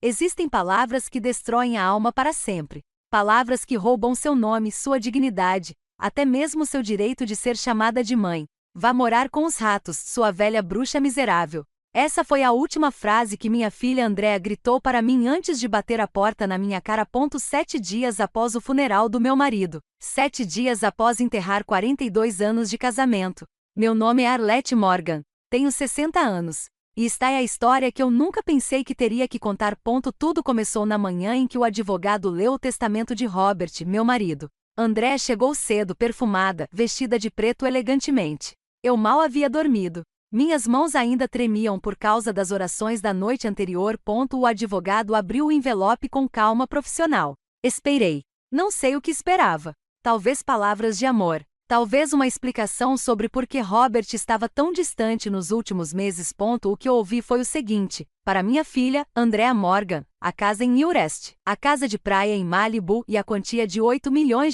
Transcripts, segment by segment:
Existem palavras que destroem a alma para sempre. Palavras que roubam seu nome, sua dignidade, até mesmo seu direito de ser chamada de mãe. Vá morar com os ratos, sua velha bruxa miserável. Essa foi a última frase que minha filha Andréa gritou para mim antes de bater a porta na minha cara. 7 dias após o funeral do meu marido. 7 dias após enterrar 42 anos de casamento. Meu nome é Arlette Morgan. Tenho 60 anos. E está aí a história que eu nunca pensei que teria que contar. Tudo começou na manhã em que o advogado leu o testamento de Robert, meu marido. Andréa chegou cedo, perfumada, vestida de preto elegantemente. Eu mal havia dormido. Minhas mãos ainda tremiam por causa das orações da noite anterior. O advogado abriu o envelope com calma profissional. Esperei. Não sei o que esperava. Talvez palavras de amor. Talvez uma explicação sobre por que Robert estava tão distante nos últimos meses. O que eu ouvi foi o seguinte: para minha filha, Andréa Morgan, a casa em Eurest, a casa de praia em Malibu e a quantia de $8 milhões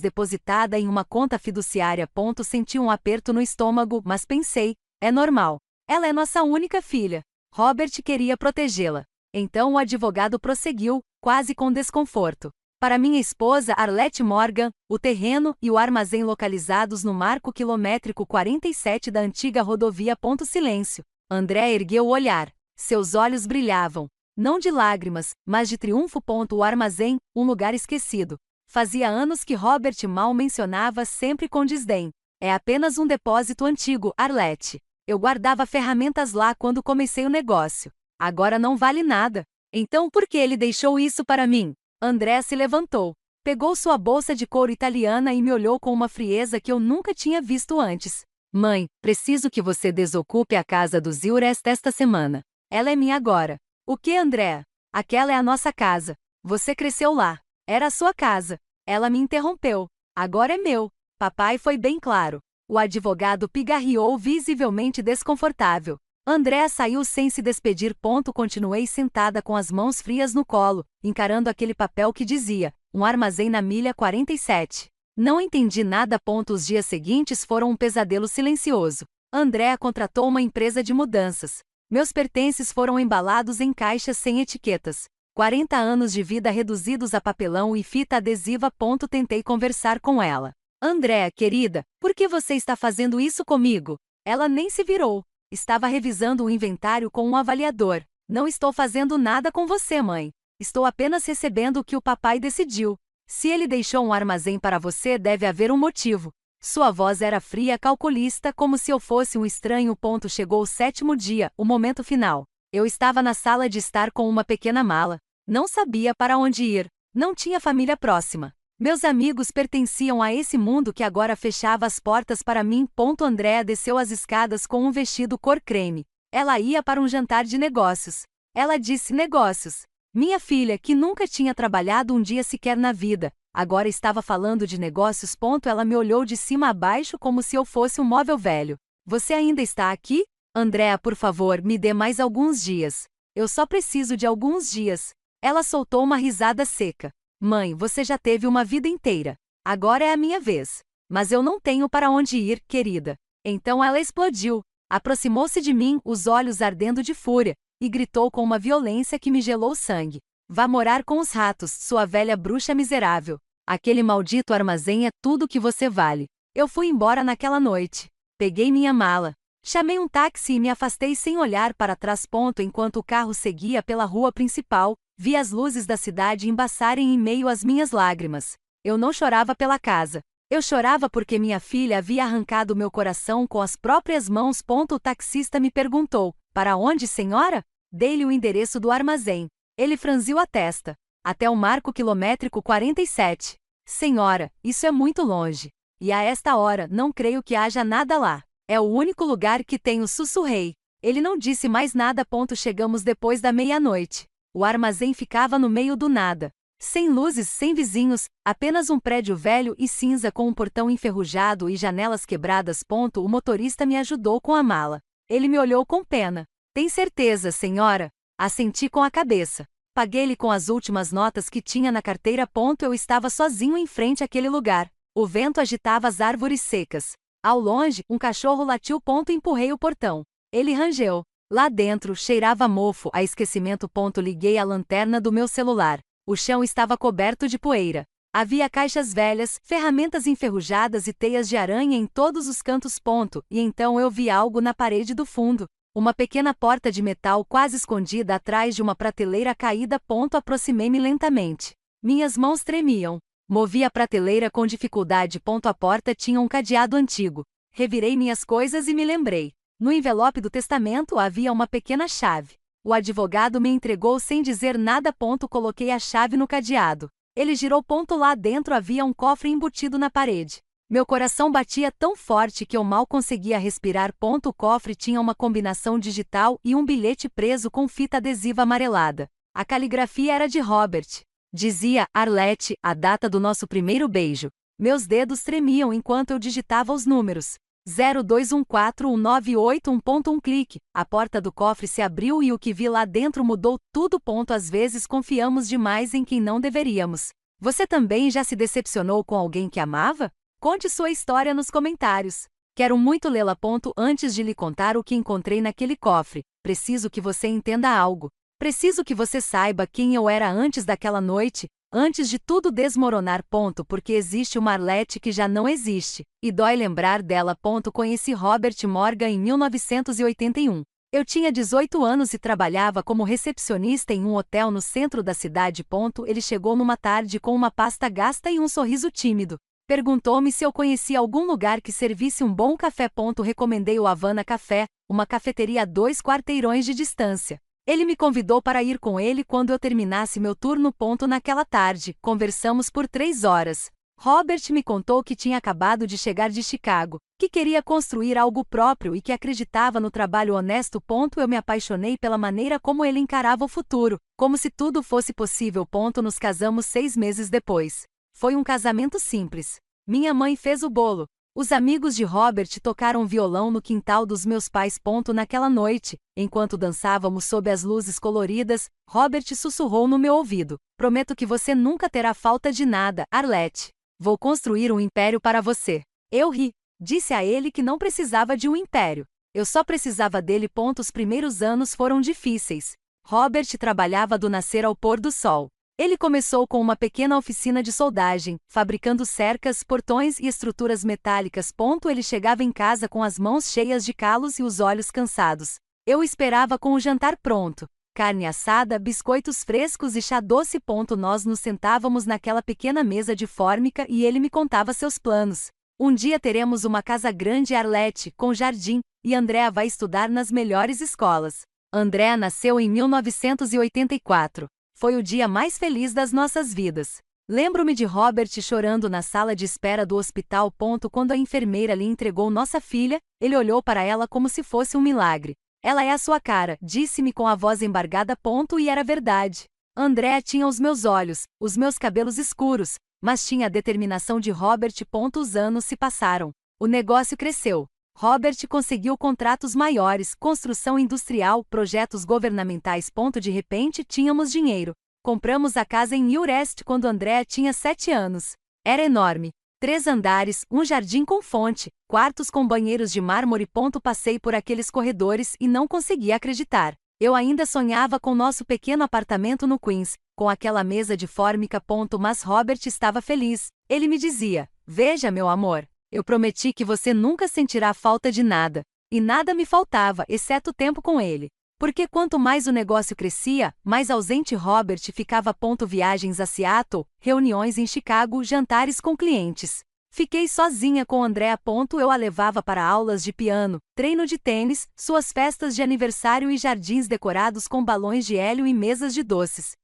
depositada em uma conta fiduciária. Senti um aperto no estômago, mas pensei, é normal. Ela é nossa única filha. Robert queria protegê-la. Então o advogado prosseguiu, quase com desconforto. Para minha esposa Arlette Morgan, o terreno e o armazém localizados no marco quilométrico 47 da antiga rodovia. Silêncio. Andréa ergueu o olhar. Seus olhos brilhavam. Não de lágrimas, mas de triunfo. O armazém, um lugar esquecido. Fazia anos que Robert mal mencionava, sempre com desdém. É apenas um depósito antigo, Arlette. Eu guardava ferramentas lá quando comecei o negócio. Agora não vale nada. Então por que ele deixou isso para mim? Andréa se levantou. Pegou sua bolsa de couro italiana e me olhou com uma frieza que eu nunca tinha visto antes. Mãe, preciso que você desocupe a casa dos Eurest esta semana. Ela é minha agora. O que, Andréa? Aquela é a nossa casa. Você cresceu lá. Era a sua casa. Ela me interrompeu. Agora é meu. Papai foi bem claro. O advogado pigarreou, visivelmente desconfortável. Andréa saiu sem se despedir. Continuei sentada com as mãos frias no colo, encarando aquele papel que dizia, um armazém na milha 47. Não entendi nada. Os dias seguintes foram um pesadelo silencioso. Andréa contratou uma empresa de mudanças. Meus pertences foram embalados em caixas sem etiquetas. 40 anos de vida reduzidos a papelão e fita adesiva. Tentei conversar com ela. Andréa, querida, por que você está fazendo isso comigo? Ela nem se virou. Estava revisando o inventário com um avaliador. Não estou fazendo nada com você, mãe. Estou apenas recebendo o que o papai decidiu. Se ele deixou um armazém para você, deve haver um motivo. Sua voz era fria, calculista, como se eu fosse um estranho. Chegou o 7º dia, o momento final. Eu estava na sala de estar com uma pequena mala. Não sabia para onde ir. Não tinha família próxima. Meus amigos pertenciam a esse mundo que agora fechava as portas para mim. Andréa desceu as escadas com um vestido cor creme. Ela ia para um jantar de negócios. Ela disse negócios. Minha filha, que nunca tinha trabalhado um dia sequer na vida, agora estava falando de negócios. Ela me olhou de cima a baixo como se eu fosse um móvel velho. Você ainda está aqui? Andréa, por favor, me dê mais alguns dias. Eu só preciso de alguns dias. Ela soltou uma risada seca. Mãe, você já teve uma vida inteira. Agora é a minha vez. Mas eu não tenho para onde ir, querida. Então ela explodiu. Aproximou-se de mim, os olhos ardendo de fúria, e gritou com uma violência que me gelou o sangue. Vá morar com os ratos, sua velha bruxa miserável. Aquele maldito armazém é tudo que você vale. Eu fui embora naquela noite. Peguei minha mala. Chamei um táxi e me afastei sem olhar para trás. Enquanto o carro seguia pela rua principal, vi as luzes da cidade embaçarem em meio às minhas lágrimas. Eu não chorava pela casa. Eu chorava porque minha filha havia arrancado meu coração com as próprias mãos. O taxista me perguntou, para onde, senhora? Dei-lhe o endereço do armazém. Ele franziu a testa. Até o marco quilométrico 47. Senhora, isso é muito longe. E a esta hora, não creio que haja nada lá. É o único lugar que tenho, sussurrei. Ele não disse mais nada. Chegamos depois da meia-noite. O armazém ficava no meio do nada. Sem luzes, sem vizinhos, apenas um prédio velho e cinza com um portão enferrujado e janelas quebradas. O motorista me ajudou com a mala. Ele me olhou com pena. Tem certeza, senhora? Assenti com a cabeça. Paguei-lhe com as últimas notas que tinha na carteira. Eu estava sozinho em frente àquele lugar. O vento agitava as árvores secas. Ao longe, um cachorro latiu. Empurrei o portão. Ele rangeu. Lá dentro, cheirava mofo a esquecimento. Liguei a lanterna do meu celular. O chão estava coberto de poeira. Havia caixas velhas, ferramentas enferrujadas e teias de aranha em todos os cantos. E então eu vi algo na parede do fundo. Uma pequena porta de metal quase escondida atrás de uma prateleira caída. Aproximei-me lentamente. Minhas mãos tremiam. Movi a prateleira com dificuldade. A porta tinha um cadeado antigo. Revirei minhas coisas e me lembrei. No envelope do testamento havia uma pequena chave. O advogado me entregou sem dizer nada. Coloquei a chave no cadeado. Ele girou. Lá dentro havia um cofre embutido na parede. Meu coração batia tão forte que eu mal conseguia respirar. O cofre tinha uma combinação digital e um bilhete preso com fita adesiva amarelada. A caligrafia era de Robert. Dizia, Arlete, a data do nosso primeiro beijo. Meus dedos tremiam enquanto eu digitava os números. 0214198. Um clique. A porta do cofre se abriu e o que vi lá dentro mudou tudo. Às vezes confiamos demais em quem não deveríamos. Você também já se decepcionou com alguém que amava? Conte sua história nos comentários. Quero muito lê-la. Antes de lhe contar o que encontrei naquele cofre, preciso que você entenda algo. Preciso que você saiba quem eu era antes daquela noite, antes de tudo desmoronar. Porque existe uma Arlete que já não existe, e dói lembrar dela. Conheci Robert Morgan em 1981. Eu tinha 18 anos e trabalhava como recepcionista em um hotel no centro da cidade. Ele chegou numa tarde com uma pasta gasta e um sorriso tímido. Perguntou-me se eu conhecia algum lugar que servisse um bom café. Recomendei o Havana Café, uma cafeteria a 2 quarteirões de distância. Ele me convidou para ir com ele quando eu terminasse meu turno. Naquela tarde, conversamos por 3 horas. Robert me contou que tinha acabado de chegar de Chicago, que queria construir algo próprio e que acreditava no trabalho honesto. Eu me apaixonei pela maneira como ele encarava o futuro, como se tudo fosse possível. Nos casamos 6 meses depois. Foi um casamento simples. Minha mãe fez o bolo. Os amigos de Robert tocaram violão no quintal dos meus pais. Naquela noite, enquanto dançávamos sob as luzes coloridas, Robert sussurrou no meu ouvido: prometo que você nunca terá falta de nada, Arlete. Vou construir um império para você. Eu ri. Disse a ele que não precisava de um império. Eu só precisava dele. Os primeiros anos foram difíceis. Robert trabalhava do nascer ao pôr do sol. Ele começou com uma pequena oficina de soldagem, fabricando cercas, portões e estruturas metálicas. Ele chegava em casa com as mãos cheias de calos e os olhos cansados. Eu esperava com o jantar pronto. Carne assada, biscoitos frescos e chá doce. Nós nos sentávamos naquela pequena mesa de fórmica e ele me contava seus planos. Um dia teremos uma casa grande, Arlete, com jardim, e Andrea vai estudar nas melhores escolas. Andrea nasceu em 1984. Foi o dia mais feliz das nossas vidas. Lembro-me de Robert chorando na sala de espera do hospital. Quando a enfermeira lhe entregou nossa filha, ele olhou para ela como se fosse um milagre. Ela é a sua cara, disse-me com a voz embargada. E era verdade. Andrea tinha os meus olhos, os meus cabelos escuros, mas tinha a determinação de Robert. Os anos se passaram. O negócio cresceu. Robert conseguiu contratos maiores, construção industrial, projetos governamentais. De repente tínhamos dinheiro. Compramos a casa em Newrest quando Andrea tinha 7 anos. Era enorme. 3 andares, um jardim com fonte, quartos com banheiros de mármore. Passei por aqueles corredores e não conseguia acreditar. Eu ainda sonhava com nosso pequeno apartamento no Queens, com aquela mesa de fórmica. Mas Robert estava feliz. Ele me dizia: veja, meu amor. Eu prometi que você nunca sentirá falta de nada. E nada me faltava, exceto tempo com ele. Porque quanto mais o negócio crescia, mais ausente Robert ficava. Viagens a Seattle, reuniões em Chicago, jantares com clientes. Fiquei sozinha com Andrea. Eu a levava para aulas de piano, treino de tênis, suas festas de aniversário e jardins decorados com balões de hélio e mesas de doces.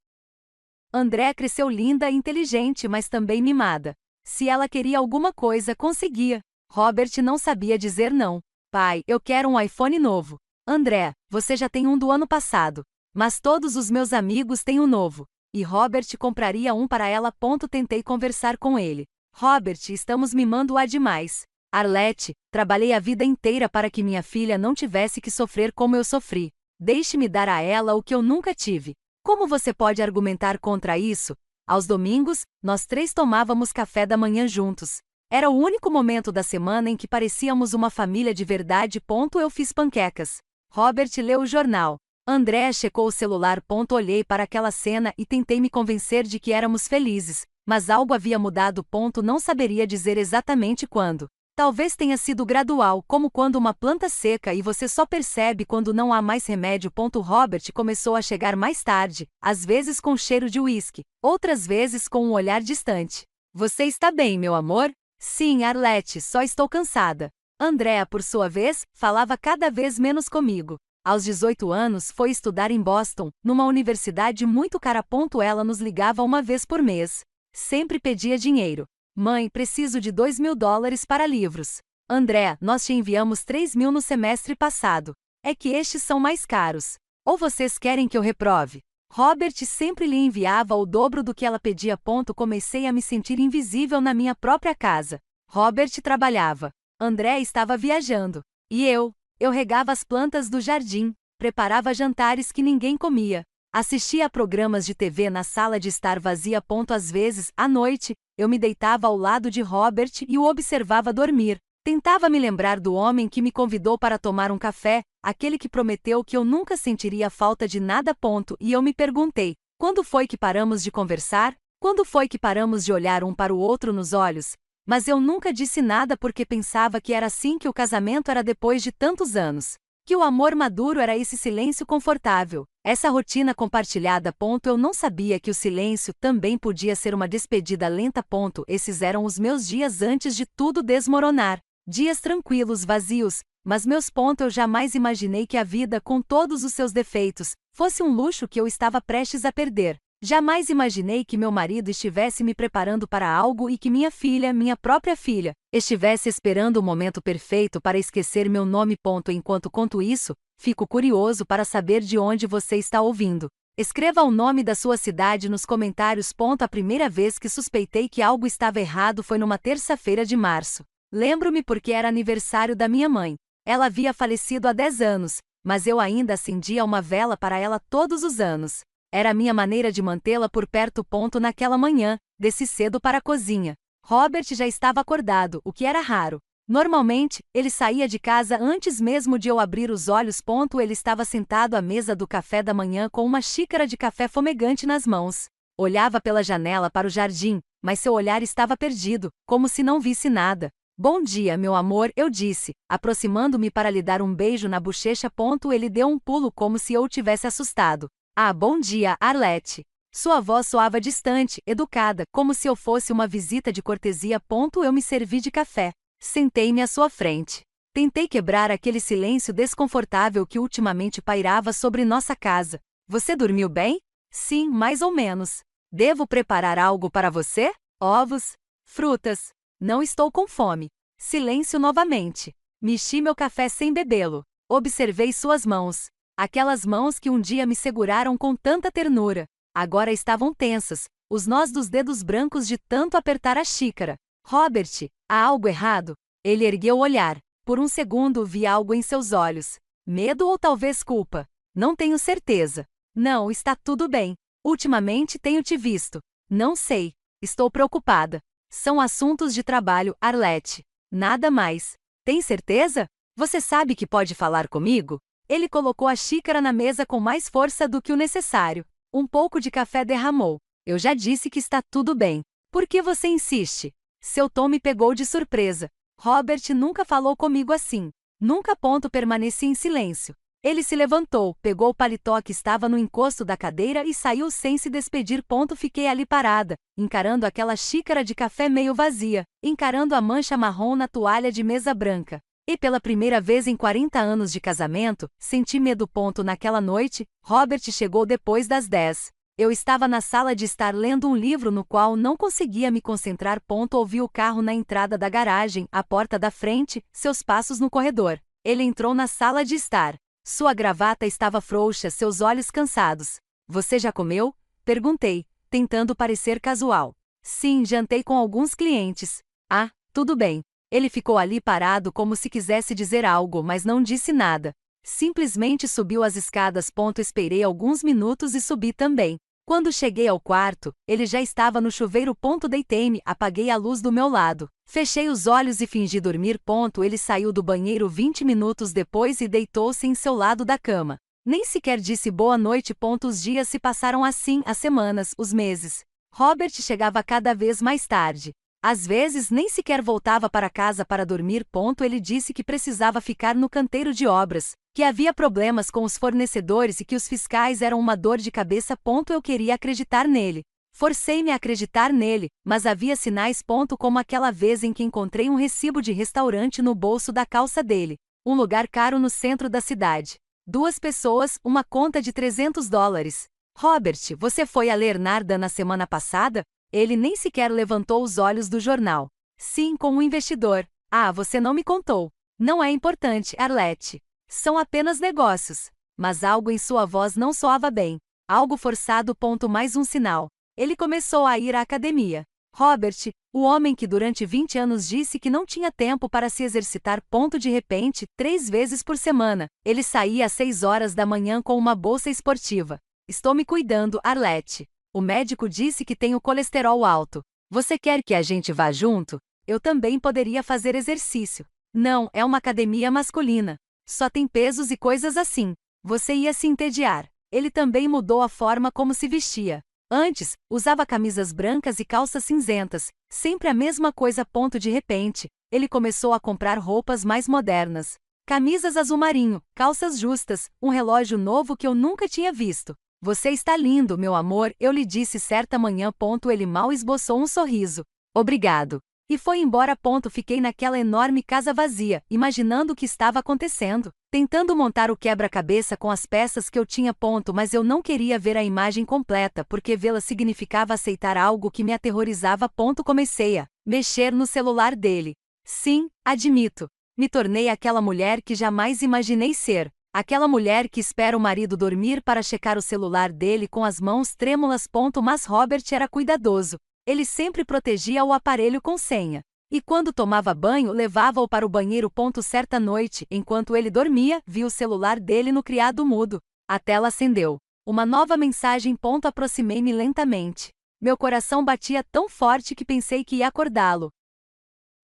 Andrea cresceu linda e inteligente, mas também mimada. Se ela queria alguma coisa, conseguia. Robert não sabia dizer não. Pai, eu quero um iPhone novo. André, você já tem um do ano passado. Mas todos os meus amigos têm um novo. E Robert compraria um para ela. Tentei conversar com ele. Robert, estamos mimando-a demais. Arlete, trabalhei a vida inteira para que minha filha não tivesse que sofrer como eu sofri. Deixe-me dar a ela o que eu nunca tive. Como você pode argumentar contra isso? Aos domingos, nós 3 tomávamos café da manhã juntos. Era o único momento da semana em que parecíamos uma família de verdade. Eu fiz panquecas. Robert leu o jornal. Andrea checou o celular. Olhei para aquela cena e tentei me convencer de que éramos felizes, mas algo havia mudado. Não saberia dizer exatamente quando. Talvez tenha sido gradual, como quando uma planta seca e você só percebe quando não há mais remédio. Robert começou a chegar mais tarde, às vezes com cheiro de uísque, outras vezes com um olhar distante. Você está bem, meu amor? Sim, Arlette, só estou cansada. Andrea, por sua vez, falava cada vez menos comigo. Aos 18 anos, foi estudar em Boston, numa universidade muito cara. Ela nos ligava uma vez por mês. Sempre pedia dinheiro. Mãe, preciso de $2.000 para livros. Andrea, nós te enviamos 3.000 no semestre passado. É que estes são mais caros. Ou vocês querem que eu reprove? Robert sempre lhe enviava o dobro do que ela pedia. Comecei a me sentir invisível na minha própria casa. Robert trabalhava. Andrea estava viajando. E eu regava as plantas do jardim, preparava jantares que ninguém comia. Assistia a programas de TV na sala de estar vazia. Às vezes, à noite, eu me deitava ao lado de Robert e o observava dormir. Tentava me lembrar do homem que me convidou para tomar um café, aquele que prometeu que eu nunca sentiria falta de nada. E eu me perguntei, quando foi que paramos de conversar? Quando foi que paramos de olhar um para o outro nos olhos? Mas eu nunca disse nada porque pensava que era assim que o casamento era depois de tantos anos. Que o amor maduro era esse silêncio confortável, essa rotina compartilhada. Eu não sabia que o silêncio também podia ser uma despedida lenta. Esses eram os meus dias antes de tudo desmoronar. Dias tranquilos, vazios, mas meus. Eu jamais imaginei que a vida, com todos os seus defeitos, fosse um luxo que eu estava prestes a perder. Jamais imaginei que meu marido estivesse me preparando para algo e que minha filha, minha própria filha, estivesse esperando o momento perfeito para esquecer meu nome. Enquanto conto isso, fico curioso para saber de onde você está ouvindo. Escreva o nome da sua cidade nos comentários. A primeira vez que suspeitei que algo estava errado foi numa terça-feira de março. Lembro-me porque era aniversário da minha mãe. Ela havia falecido há 10 anos, mas eu ainda acendia uma vela para ela todos os anos. Era a minha maneira de mantê-la por perto. Naquela manhã, desci cedo para a cozinha. Robert já estava acordado, o que era raro. Normalmente, ele saía de casa antes mesmo de eu abrir os olhos. Ele estava sentado à mesa do café da manhã com uma xícara de café fumegante nas mãos. Olhava pela janela para o jardim, mas seu olhar estava perdido, como se não visse nada. Bom dia, meu amor, eu disse, aproximando-me para lhe dar um beijo na bochecha. Ele deu um pulo como se eu o tivesse assustado. Ah, bom dia, Arlette. Sua voz soava distante, educada, como se eu fosse uma visita de cortesia. Eu me servi de café. Sentei-me à sua frente. Tentei quebrar aquele silêncio desconfortável que ultimamente pairava sobre nossa casa. Você dormiu bem? Sim, mais ou menos. Devo preparar algo para você? Ovos? Frutas? Não estou com fome. Silêncio novamente. Mexi meu café sem bebê-lo. Observei suas mãos. Aquelas mãos que um dia me seguraram com tanta ternura. Agora estavam tensas, os nós dos dedos brancos de tanto apertar a xícara. Robert, há algo errado? Ele ergueu o olhar. Por um segundo vi algo em seus olhos. Medo ou talvez culpa? Não tenho certeza. Não, está tudo bem. Ultimamente tenho te visto. Não sei. Estou preocupada. São assuntos de trabalho, Arlette. Nada mais. Tem certeza? Você sabe que pode falar comigo? Ele colocou a xícara na mesa com mais força do que o necessário. Um pouco de café derramou. Eu já disse que está tudo bem. Por que você insiste? Seu tom me pegou de surpresa. Robert nunca falou comigo assim. Nunca. Permaneci em silêncio. Ele se levantou, pegou o paletó que estava no encosto da cadeira e saiu sem se despedir. Fiquei ali parada, encarando aquela xícara de café meio vazia, encarando a mancha marrom na toalha de mesa branca. E pela primeira vez em 40 anos de casamento, senti medo. Naquela noite, Robert chegou depois das 10. Eu estava na sala de estar lendo um livro no qual não conseguia me concentrar. Ouvi o carro na entrada da garagem, a porta da frente, seus passos no corredor. Ele entrou na sala de estar. Sua gravata estava frouxa, seus olhos cansados. Você já comeu? Perguntei, tentando parecer casual. Sim, jantei com alguns clientes. Ah, tudo bem. Ele ficou ali parado como se quisesse dizer algo, mas não disse nada. Simplesmente subiu as escadas. Esperei alguns minutos e subi também. Quando cheguei ao quarto, ele já estava no chuveiro. Deitei-me, apaguei a luz do meu lado. Fechei os olhos e fingi dormir. Ele saiu do banheiro 20 minutos depois e deitou-se em seu lado da cama. Nem sequer disse boa noite. Os dias se passaram assim, as semanas, os meses. Robert chegava cada vez mais tarde. Às vezes nem sequer voltava para casa para dormir. Ele disse que precisava ficar no canteiro de obras, que havia problemas com os fornecedores e que os fiscais eram uma dor de cabeça. Eu queria acreditar nele. Forcei-me a acreditar nele, mas havia sinais. Como aquela vez em que encontrei um recibo de restaurante no bolso da calça dele. Um lugar caro no centro da cidade. 2 pessoas, uma conta de $300. Robert, você foi a Leonardo na semana passada? Ele nem sequer levantou os olhos do jornal. Sim, com um investidor. Ah, você não me contou. Não é importante, Arlette. São apenas negócios. Mas algo em sua voz não soava bem. Algo forçado. Mais um sinal. Ele começou a ir à academia. Robert, o homem que durante 20 anos disse que não tinha tempo para se exercitar. De repente, 3 vezes por semana, ele saía às 6 horas da manhã com uma bolsa esportiva. Estou me cuidando, Arlette. O médico disse que tenho colesterol alto. Você quer que a gente vá junto? Eu também poderia fazer exercício. Não, é uma academia masculina. Só tem pesos e coisas assim. Você ia se entediar. Ele também mudou a forma como se vestia. Antes, usava camisas brancas e calças cinzentas, sempre a mesma coisa. De repente, ele começou a comprar roupas mais modernas. Camisas azul marinho, calças justas, um relógio novo que eu nunca tinha visto. Você está lindo, meu amor, eu lhe disse certa manhã. Ele mal esboçou um sorriso. Obrigado. E foi embora. Fiquei naquela enorme casa vazia, imaginando o que estava acontecendo, tentando montar o quebra-cabeça com as peças que eu tinha. Mas eu não queria ver a imagem completa porque vê-la significava aceitar algo que me aterrorizava. Comecei a mexer no celular dele. Sim, admito. Me tornei aquela mulher que jamais imaginei ser. Aquela mulher que espera o marido dormir para checar o celular dele com as mãos trêmulas. Mas Robert era cuidadoso. Ele sempre protegia o aparelho com senha. E quando tomava banho, levava-o para o banheiro. Certa noite, enquanto ele dormia, vi o celular dele no criado mudo. A tela acendeu. Uma nova mensagem. Aproximei-me lentamente. Meu coração batia tão forte que pensei que ia acordá-lo.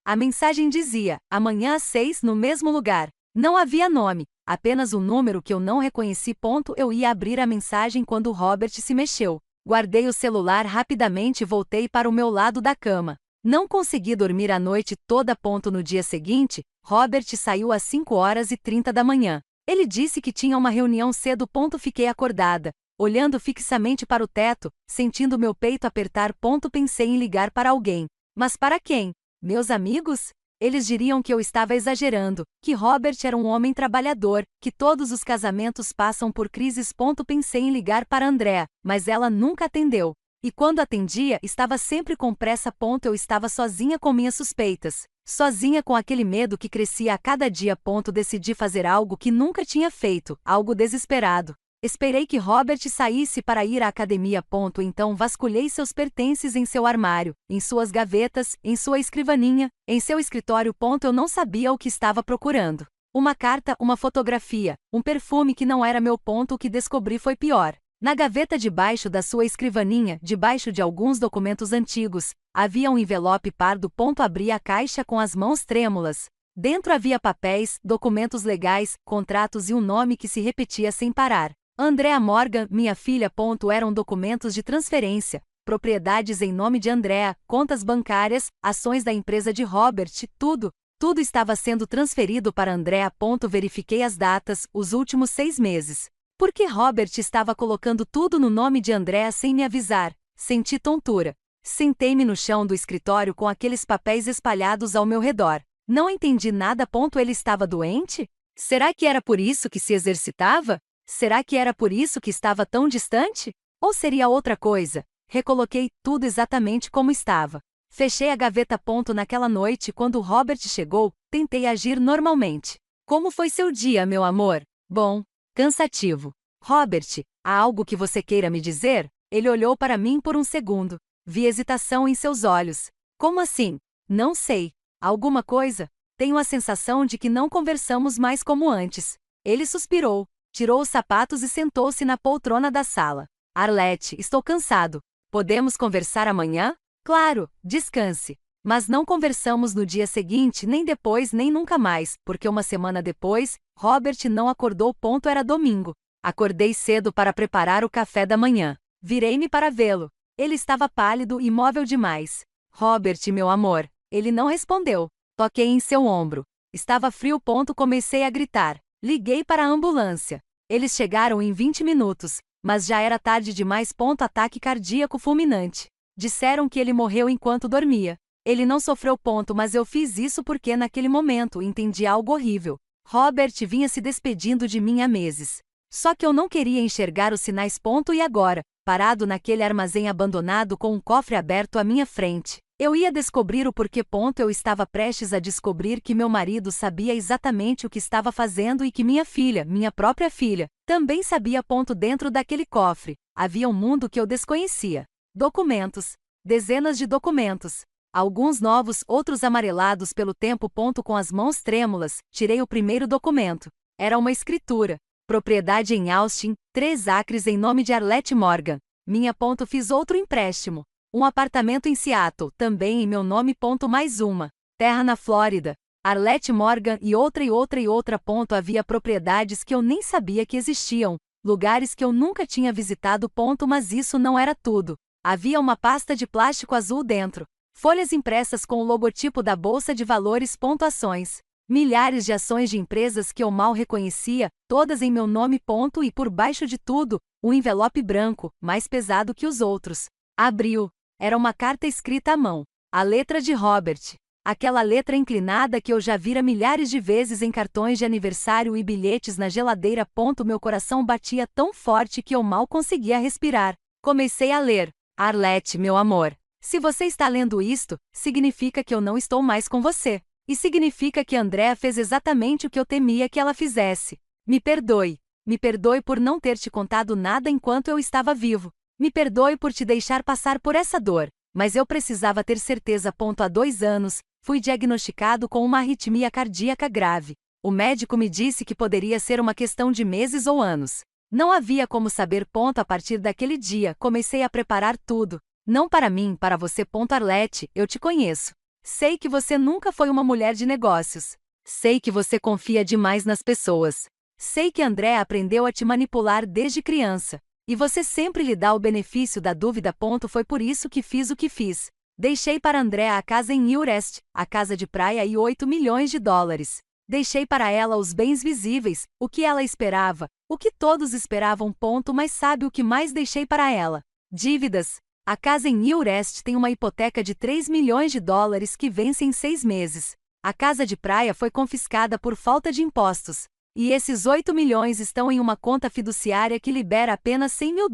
A mensagem dizia: amanhã às 6 no mesmo lugar. Não havia nome, apenas um número que eu não reconheci. Eu ia abrir a mensagem quando Robert se mexeu. Guardei o celular rapidamente e voltei para o meu lado da cama. Não consegui dormir a noite toda. No dia seguinte, Robert saiu às 5h30 da manhã. Ele disse que tinha uma reunião cedo. Fiquei acordada, olhando fixamente para o teto, sentindo meu peito apertar. Pensei em ligar para alguém. Mas para quem? Meus amigos? Eles diriam que eu estava exagerando, que Robert era um homem trabalhador, que todos os casamentos passam por crises. Pensei em ligar para Andrea, mas ela nunca atendeu. E quando atendia, estava sempre com pressa. Eu estava sozinha com minhas suspeitas, sozinha com aquele medo que crescia a cada dia. Decidi fazer algo que nunca tinha feito, algo desesperado. Esperei que Robert saísse para ir à academia. Então vasculhei seus pertences em seu armário, em suas gavetas, em sua escrivaninha, em seu escritório. Eu não sabia o que estava procurando. Uma carta, uma fotografia, um perfume que não era meu. O que descobri foi pior. Na gaveta debaixo da sua escrivaninha, debaixo de alguns documentos antigos, havia um envelope pardo. Abri a caixa com as mãos trêmulas. Dentro havia papéis, documentos legais, contratos e um nome que se repetia sem parar. Andrea Morgan, minha filha. Eram documentos de transferência, propriedades em nome de Andrea, contas bancárias, ações da empresa de Robert, tudo estava sendo transferido para Andrea. Verifiquei as datas, os últimos 6 meses. Por que Robert estava colocando tudo no nome de Andrea sem me avisar? Senti tontura. Sentei-me no chão do escritório com aqueles papéis espalhados ao meu redor. Não entendi nada. Ele estava doente? Será que era por isso que se exercitava? Será que era por isso que estava tão distante? Ou seria outra coisa? Recoloquei tudo exatamente como estava. Fechei a gaveta. Naquela noite, quando Robert chegou, tentei agir normalmente. Como foi seu dia, meu amor? Bom, cansativo. Robert, há algo que você queira me dizer? Ele olhou para mim por um segundo. Vi hesitação em seus olhos. Como assim? Não sei. Alguma coisa? Tenho a sensação de que não conversamos mais como antes. Ele suspirou. Tirou os sapatos e sentou-se na poltrona da sala. Arlete, estou cansado. Podemos conversar amanhã? Claro, descanse. Mas não conversamos no dia seguinte, nem depois, nem nunca mais, porque uma semana depois, Robert não acordou. Era domingo. Acordei cedo para preparar o café da manhã. Virei-me para vê-lo. Ele estava pálido e móvel demais. Robert, meu amor. Ele não respondeu. Toquei em seu ombro. Estava frio. Comecei a gritar. Liguei para a ambulância. Eles chegaram em 20 minutos, mas já era tarde demais. Ataque cardíaco fulminante. Disseram que ele morreu enquanto dormia. Ele não sofreu. Mas eu fiz isso porque naquele momento entendi algo horrível. Robert vinha se despedindo de mim há meses. Só que eu não queria enxergar os sinais. E agora, parado naquele armazém abandonado com um cofre aberto à minha frente, eu ia descobrir o porquê. Eu estava prestes a descobrir que meu marido sabia exatamente o que estava fazendo e que minha filha, minha própria filha, também sabia. Dentro daquele cofre, havia um mundo que eu desconhecia. Documentos. Dezenas de documentos. Alguns novos, outros amarelados pelo tempo. Com as mãos trêmulas, tirei o primeiro documento. Era uma escritura. Propriedade em Austin, 3 acres em nome de Arlete Morgan. Minha. Fiz outro empréstimo. Um apartamento em Seattle, também em meu nome. Mais uma. Terra na Flórida. Arlete Morgan e outra. Havia propriedades que eu nem sabia que existiam. Lugares que eu nunca tinha visitado. Mas isso não era tudo. Havia uma pasta de plástico azul dentro. Folhas impressas com o logotipo da Bolsa de Valores. Ações. Milhares de ações de empresas que eu mal reconhecia, todas em meu nome. E por baixo de tudo, um envelope branco, mais pesado que os outros. Abriu. Era uma carta escrita à mão. A letra de Robert. Aquela letra inclinada que eu já vira milhares de vezes em cartões de aniversário e bilhetes na geladeira. Meu coração batia tão forte que eu mal conseguia respirar. Comecei a ler. Arlete, meu amor. Se você está lendo isto, significa que eu não estou mais com você. E significa que Andrea fez exatamente o que eu temia que ela fizesse. Me perdoe. Me perdoe por não ter te contado nada enquanto eu estava vivo. Me perdoe por te deixar passar por essa dor. Mas eu precisava ter certeza. Há 2 anos, fui diagnosticado com uma arritmia cardíaca grave. O médico me disse que poderia ser uma questão de meses ou anos. Não havia como saber. A partir daquele dia, comecei a preparar tudo. Não para mim, para você. Arlete, eu te conheço. Sei que você nunca foi uma mulher de negócios. Sei que você confia demais nas pessoas. Sei que Andrea aprendeu a te manipular desde criança. E você sempre lhe dá o benefício da dúvida. Foi por isso que fiz o que fiz. Deixei para Andrea a casa em Eurest, a casa de praia e $8 milhões. Deixei para ela os bens visíveis, o que ela esperava, o que todos esperavam. Mas sabe o que mais deixei para ela? Dívidas. A casa em Eurest tem uma hipoteca de $3 milhões que vence em 6 meses. A casa de praia foi confiscada por falta de impostos. E esses 8 milhões estão em uma conta fiduciária que libera apenas $100 mil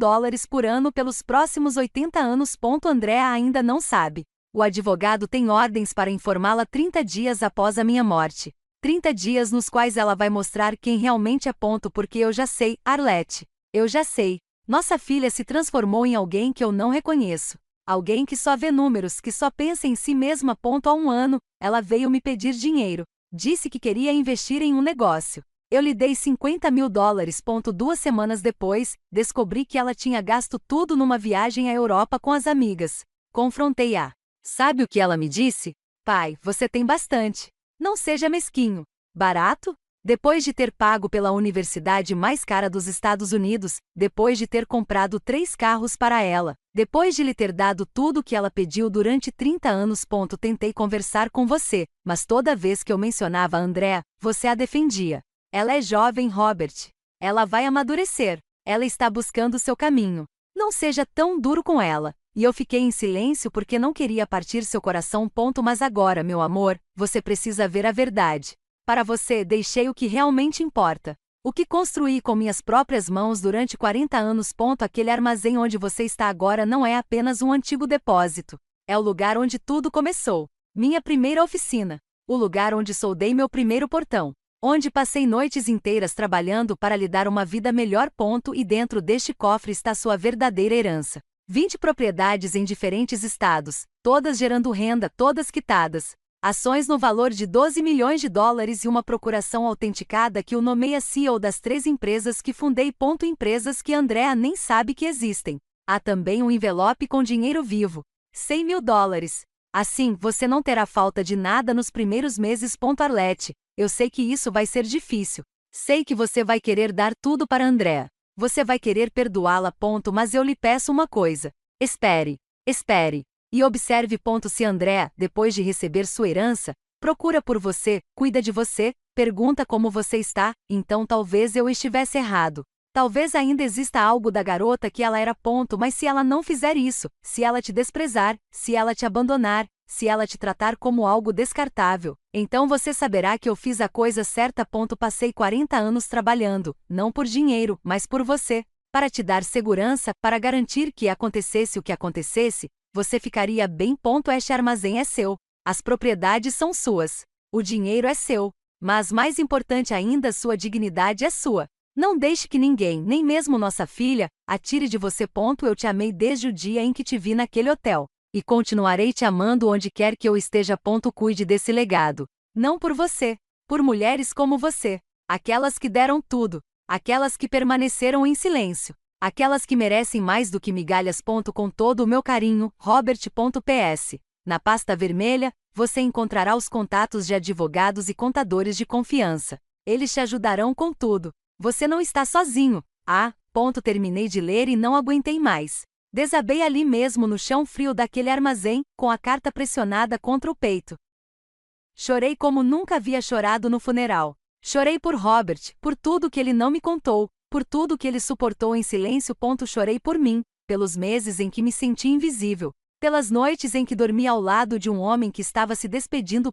por ano pelos próximos 80 anos. Andrea ainda não sabe. O advogado tem ordens para informá-la 30 dias após a minha morte. 30 dias nos quais ela vai mostrar quem realmente é. Porque eu já sei, Arlete. Eu já sei. Nossa filha se transformou em alguém que eu não reconheço. Alguém que só vê números, que só pensa em si mesma. Há 1 ano, ela veio me pedir dinheiro. Disse que queria investir em um negócio. Eu lhe dei $50 mil. 2 semanas depois, descobri que ela tinha gasto tudo numa viagem à Europa com as amigas. Confrontei-a. Sabe o que ela me disse? Pai, você tem bastante. Não seja mesquinho. Barato? Depois de ter pago pela universidade mais cara dos Estados Unidos, depois de ter comprado 3 carros para ela, depois de lhe ter dado tudo o que ela pediu durante 30 anos. Tentei conversar com você, mas toda vez que eu mencionava a Andrea, você a defendia. Ela é jovem, Robert. Ela vai amadurecer. Ela está buscando seu caminho. Não seja tão duro com ela. E eu fiquei em silêncio porque não queria partir seu coração. Mas agora, meu amor, você precisa ver a verdade. Para você, deixei o que realmente importa. O que construí com minhas próprias mãos durante 40 anos. Aquele armazém onde você está agora não é apenas um antigo depósito. É o lugar onde tudo começou. Minha primeira oficina. O lugar onde soldei meu primeiro portão. Onde passei noites inteiras trabalhando para lhe dar uma vida melhor. E dentro deste cofre está sua verdadeira herança. 20 propriedades em diferentes estados, todas gerando renda, todas quitadas. Ações no valor de 12 milhões de dólares e uma procuração autenticada que o nomeia CEO das 3 empresas que fundei. Empresas que Andrea nem sabe que existem. Há também um envelope com dinheiro vivo. 100 mil dólares. Assim, você não terá falta de nada nos primeiros meses. Arlete, eu sei que isso vai ser difícil. Sei que você vai querer dar tudo para Andrea. Você vai querer perdoá-la. Mas eu lhe peço uma coisa. Espere. Espere. E observe. Se Andrea, depois de receber sua herança, procura por você, cuida de você, pergunta como você está, então talvez eu estivesse errado. Talvez ainda exista algo da garota que ela era. Mas se ela não fizer isso, se ela te desprezar, se ela te abandonar, se ela te tratar como algo descartável, então você saberá que eu fiz a coisa certa. Passei 40 anos trabalhando, não por dinheiro, mas por você, para te dar segurança, para garantir que acontecesse o que acontecesse, você ficaria bem. Este armazém é seu. As propriedades são suas. O dinheiro é seu. Mas mais importante ainda, sua dignidade é sua. Não deixe que ninguém, nem mesmo nossa filha, a tire de você. Eu te amei desde o dia em que te vi naquele hotel. E continuarei te amando onde quer que eu esteja. Cuide desse legado. Não por você. Por mulheres como você. Aquelas que deram tudo. Aquelas que permaneceram em silêncio. Aquelas que merecem mais do que migalhas. Com todo o meu carinho, Robert. PS. Na pasta vermelha, você encontrará os contatos de advogados e contadores de confiança. Eles te ajudarão com tudo. Você não está sozinho. Terminei de ler e não aguentei mais. Desabei ali mesmo no chão frio daquele armazém, com a carta pressionada contra o peito. Chorei como nunca havia chorado no funeral. Chorei por Robert, por tudo que ele não me contou, por tudo que ele suportou em silêncio. Chorei por mim, pelos meses em que me senti invisível, pelas noites em que dormi ao lado de um homem que estava se despedindo.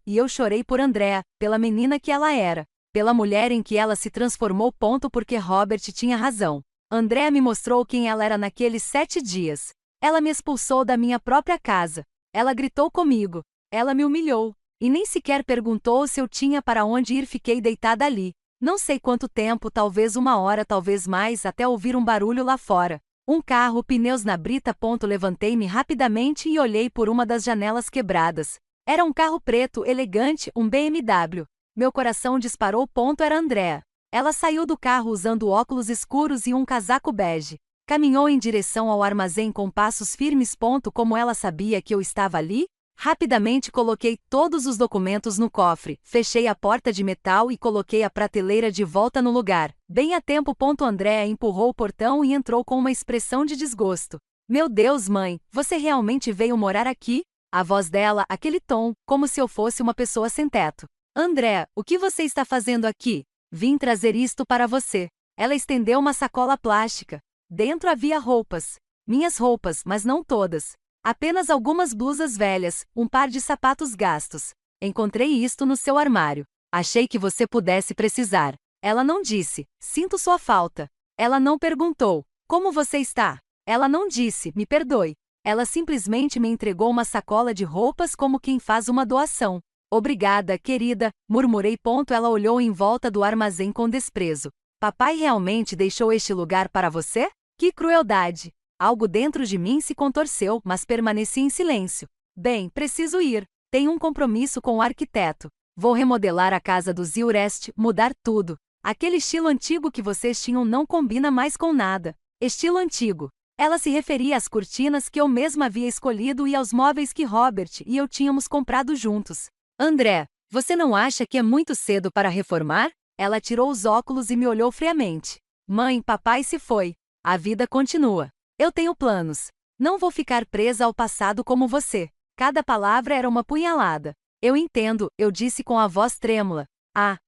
E eu chorei por Andrea, pela menina que ela era, pela mulher em que ela se transformou. Porque Robert tinha razão. Andrea me mostrou quem ela era naqueles 7 dias. Ela me expulsou da minha própria casa. Ela gritou comigo. Ela me humilhou. E nem sequer perguntou se eu tinha para onde ir. Fiquei deitada ali. Não sei quanto tempo, talvez 1 hora, talvez mais, até ouvir um barulho lá fora. Um carro, pneus na brita. Levantei-me rapidamente e olhei por uma das janelas quebradas. Era um carro preto, elegante, um BMW. Meu coração disparou. Era Andrea. Ela saiu do carro usando óculos escuros e um casaco bege. Caminhou em direção ao armazém com passos firmes. Como ela sabia que eu estava ali? Rapidamente coloquei todos os documentos no cofre, fechei a porta de metal e coloquei a prateleira de volta no lugar. Bem a tempo. Andrea empurrou o portão e entrou com uma expressão de desgosto. Meu Deus, mãe, você realmente veio morar aqui? A voz dela, aquele tom, como se eu fosse uma pessoa sem teto. Andrea, o que você está fazendo aqui? Vim trazer isto para você. Ela estendeu uma sacola plástica. Dentro havia roupas. Minhas roupas, mas não todas. Apenas algumas blusas velhas, um par de sapatos gastos. Encontrei isto no seu armário. Achei que você pudesse precisar. Ela não disse, sinto sua falta. Ela não perguntou, como você está? Ela não disse, me perdoe. Ela simplesmente me entregou uma sacola de roupas como quem faz uma doação. Obrigada, querida, murmurei. Ela olhou em volta do armazém com desprezo. Papai realmente deixou este lugar para você? Que crueldade! Algo dentro de mim se contorceu, mas permaneci em silêncio. Bem, preciso ir. Tenho um compromisso com o arquiteto. Vou remodelar a casa do Zilrest, mudar tudo. Aquele estilo antigo que vocês tinham não combina mais com nada. Estilo antigo. Ela se referia às cortinas que eu mesma havia escolhido e aos móveis que Robert e eu tínhamos comprado juntos. André, você não acha que é muito cedo para reformar? Ela tirou os óculos e me olhou friamente. Mãe, papai se foi. A vida continua. Eu tenho planos. Não vou ficar presa ao passado como você. Cada palavra era uma punhalada. Eu entendo, eu disse com a voz trêmula.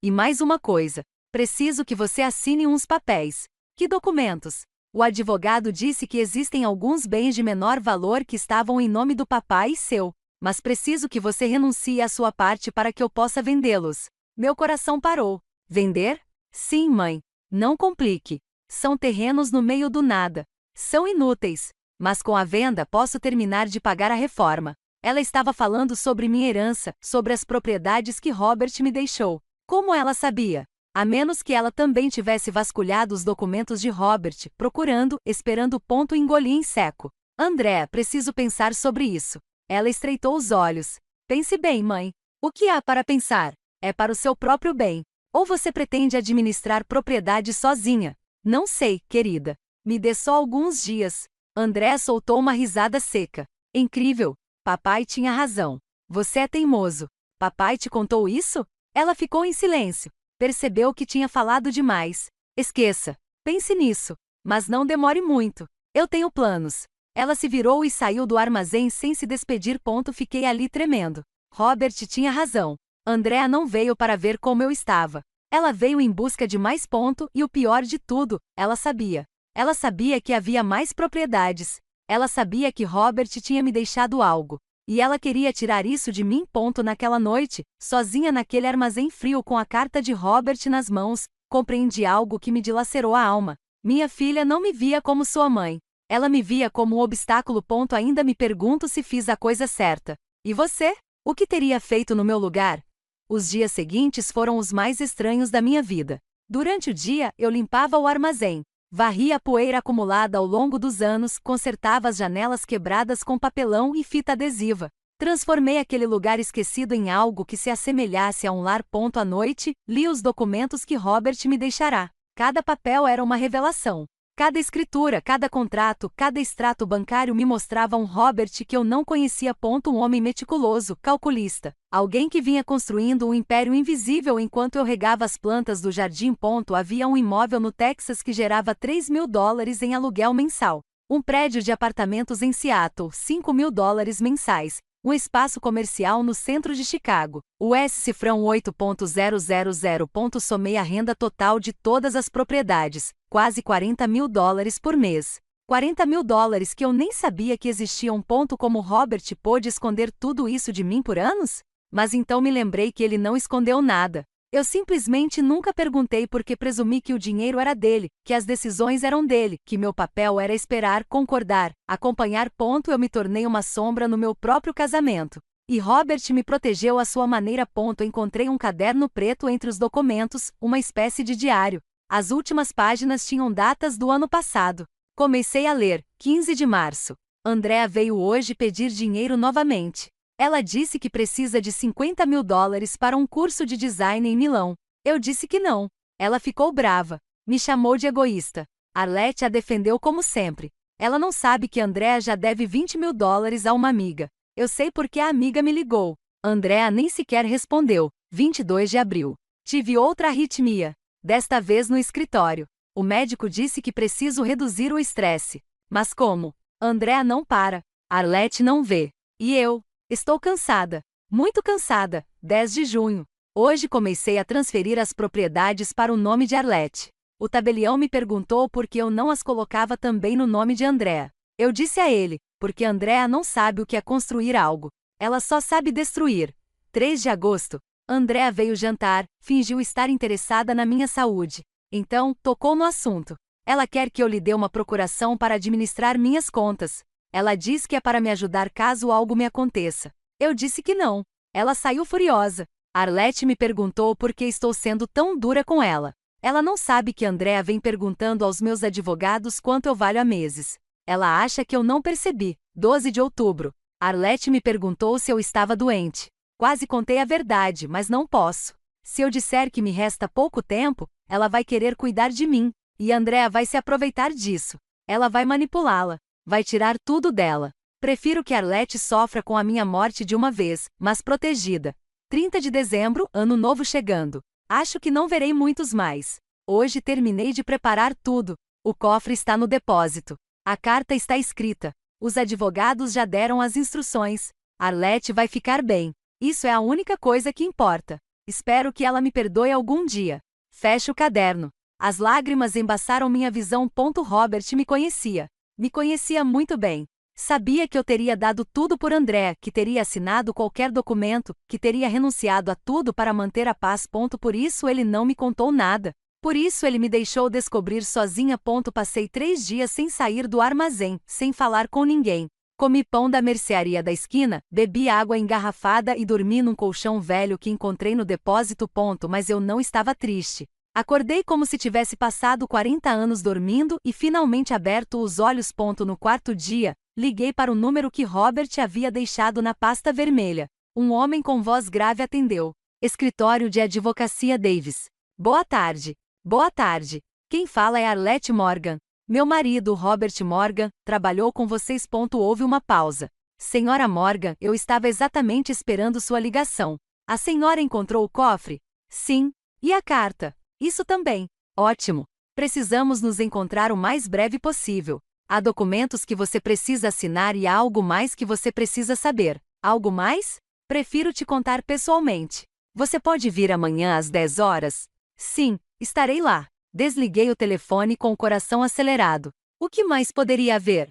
E mais uma coisa. Preciso que você assine uns papéis. Que documentos? O advogado disse que existem alguns bens de menor valor que estavam em nome do papai e seu. Mas preciso que você renuncie à sua parte para que eu possa vendê-los. Meu coração parou. Vender? Sim, mãe. Não complique. São terrenos no meio do nada. São inúteis. Mas com a venda posso terminar de pagar a reforma. Ela estava falando sobre minha herança, sobre as propriedades que Robert me deixou. Como ela sabia? A menos que ela também tivesse vasculhado os documentos de Robert, procurando, esperando. Engoli em seco. André, preciso pensar sobre isso. Ela estreitou os olhos. Pense bem, mãe. O que há para pensar? É para o seu próprio bem. Ou você pretende administrar propriedade sozinha? Não sei, querida. Me dê só alguns dias. André soltou uma risada seca. Incrível. Papai tinha razão. Você é teimoso. Papai te contou isso? Ela ficou em silêncio. Percebeu que tinha falado demais. Esqueça. Pense nisso. Mas não demore muito. Eu tenho planos. Ela se virou e saiu do armazém sem se despedir. Fiquei ali tremendo. Robert tinha razão. Andrea não veio para ver como eu estava. Ela veio em busca de mais e o pior de tudo, ela sabia. Ela sabia que havia mais propriedades. Ela sabia que Robert tinha me deixado algo. E ela queria tirar isso de mim. Naquela noite, sozinha naquele armazém frio com a carta de Robert nas mãos, compreendi algo que me dilacerou a alma. Minha filha não me via como sua mãe. Ela me via como um obstáculo. Ainda me pergunto se fiz a coisa certa. E você? O que teria feito no meu lugar? Os dias seguintes foram os mais estranhos da minha vida. Durante o dia, eu limpava o armazém, varria a poeira acumulada ao longo dos anos, consertava as janelas quebradas com papelão e fita adesiva. Transformei aquele lugar esquecido em algo que se assemelhasse a um lar. À noite, li os documentos que Robert me deixará. Cada papel era uma revelação. Cada escritura, cada contrato, cada extrato bancário me mostrava um Robert que eu não conhecia. Um homem meticuloso, calculista. Alguém que vinha construindo um império invisível enquanto eu regava as plantas do jardim. Havia um imóvel no Texas que gerava $3.000 em aluguel mensal. Um prédio de apartamentos em Seattle, $5.000 mensais. Um espaço comercial no centro de Chicago. O S-cifrão 8.000. Somei a renda total de todas as propriedades, quase $40.000 por mês. $40.000 que eu nem sabia que existiam. Como Robert pôde esconder tudo isso de mim por anos? Mas então me lembrei que ele não escondeu nada. Eu simplesmente nunca perguntei porque presumi que o dinheiro era dele, que as decisões eram dele, que meu papel era esperar, concordar, acompanhar. Eu me tornei uma sombra no meu próprio casamento. E Robert me protegeu à sua maneira. Encontrei um caderno preto entre os documentos, uma espécie de diário. As últimas páginas tinham datas do ano passado. Comecei a ler, 15 de março. Andrea veio hoje pedir dinheiro novamente. Ela disse que precisa de $50.000 para um curso de design em Milão. Eu disse que não. Ela ficou brava. Me chamou de egoísta. Arlette a defendeu como sempre. Ela não sabe que Andrea já deve $20.000 a uma amiga. Eu sei porque a amiga me ligou. Andrea nem sequer respondeu. 22 de abril. Tive outra arritmia. Desta vez no escritório. O médico disse que preciso reduzir o estresse. Mas como? Andrea não para. Arlette não vê. E eu? Estou cansada. Muito cansada. 10 de junho. Hoje comecei a transferir as propriedades para o nome de Arlette. O tabelião me perguntou por que eu não as colocava também no nome de Andrea. Eu disse a ele, porque Andrea não sabe o que é construir algo. Ela só sabe destruir. 3 de agosto. Andrea veio jantar, fingiu estar interessada na minha saúde. Então, tocou no assunto. Ela quer que eu lhe dê uma procuração para administrar minhas contas. Ela diz que é para me ajudar caso algo me aconteça. Eu disse que não. Ela saiu furiosa. Arlette me perguntou por que estou sendo tão dura com ela. Ela não sabe que Andrea vem perguntando aos meus advogados quanto eu valho há meses. Ela acha que eu não percebi. 12 de outubro. Arlette me perguntou se eu estava doente. Quase contei a verdade, mas não posso. Se eu disser que me resta pouco tempo, ela vai querer cuidar de mim. E Andrea vai se aproveitar disso. Ela vai manipulá-la. Vai tirar tudo dela. Prefiro que Arlette sofra com a minha morte de uma vez, mas protegida. 30 de dezembro, ano novo chegando. Acho que não verei muitos mais. Hoje terminei de preparar tudo. O cofre está no depósito. A carta está escrita. Os advogados já deram as instruções. Arlette vai ficar bem. Isso é a única coisa que importa. Espero que ela me perdoe algum dia. Fecho o caderno. As lágrimas embaçaram minha visão. Robert me conhecia. Me conhecia muito bem. Sabia que eu teria dado tudo por Andrea, que teria assinado qualquer documento, que teria renunciado a tudo para manter a paz. Por isso ele não me contou nada. Por isso ele me deixou descobrir sozinha. Passei 3 dias sem sair do armazém, sem falar com ninguém. Comi pão da mercearia da esquina, bebi água engarrafada e dormi num colchão velho que encontrei no depósito. Mas eu não estava triste. Acordei como se tivesse passado 40 anos dormindo e finalmente aberto os olhos. No quarto dia, liguei para o número que Robert havia deixado na pasta vermelha. Um homem com voz grave atendeu. Escritório de Advocacia Davis. Boa tarde. Boa tarde. Quem fala é Arlette Morgan. Meu marido, Robert Morgan, trabalhou com vocês. Houve uma pausa. Senhora Morgan, eu estava exatamente esperando sua ligação. A senhora encontrou o cofre? Sim. E a carta? Isso também. Ótimo. Precisamos nos encontrar o mais breve possível. Há documentos que você precisa assinar e há algo mais que você precisa saber. Algo mais? Prefiro te contar pessoalmente. Você pode vir amanhã às 10 horas? Sim, estarei lá. Desliguei o telefone com o coração acelerado. O que mais poderia haver?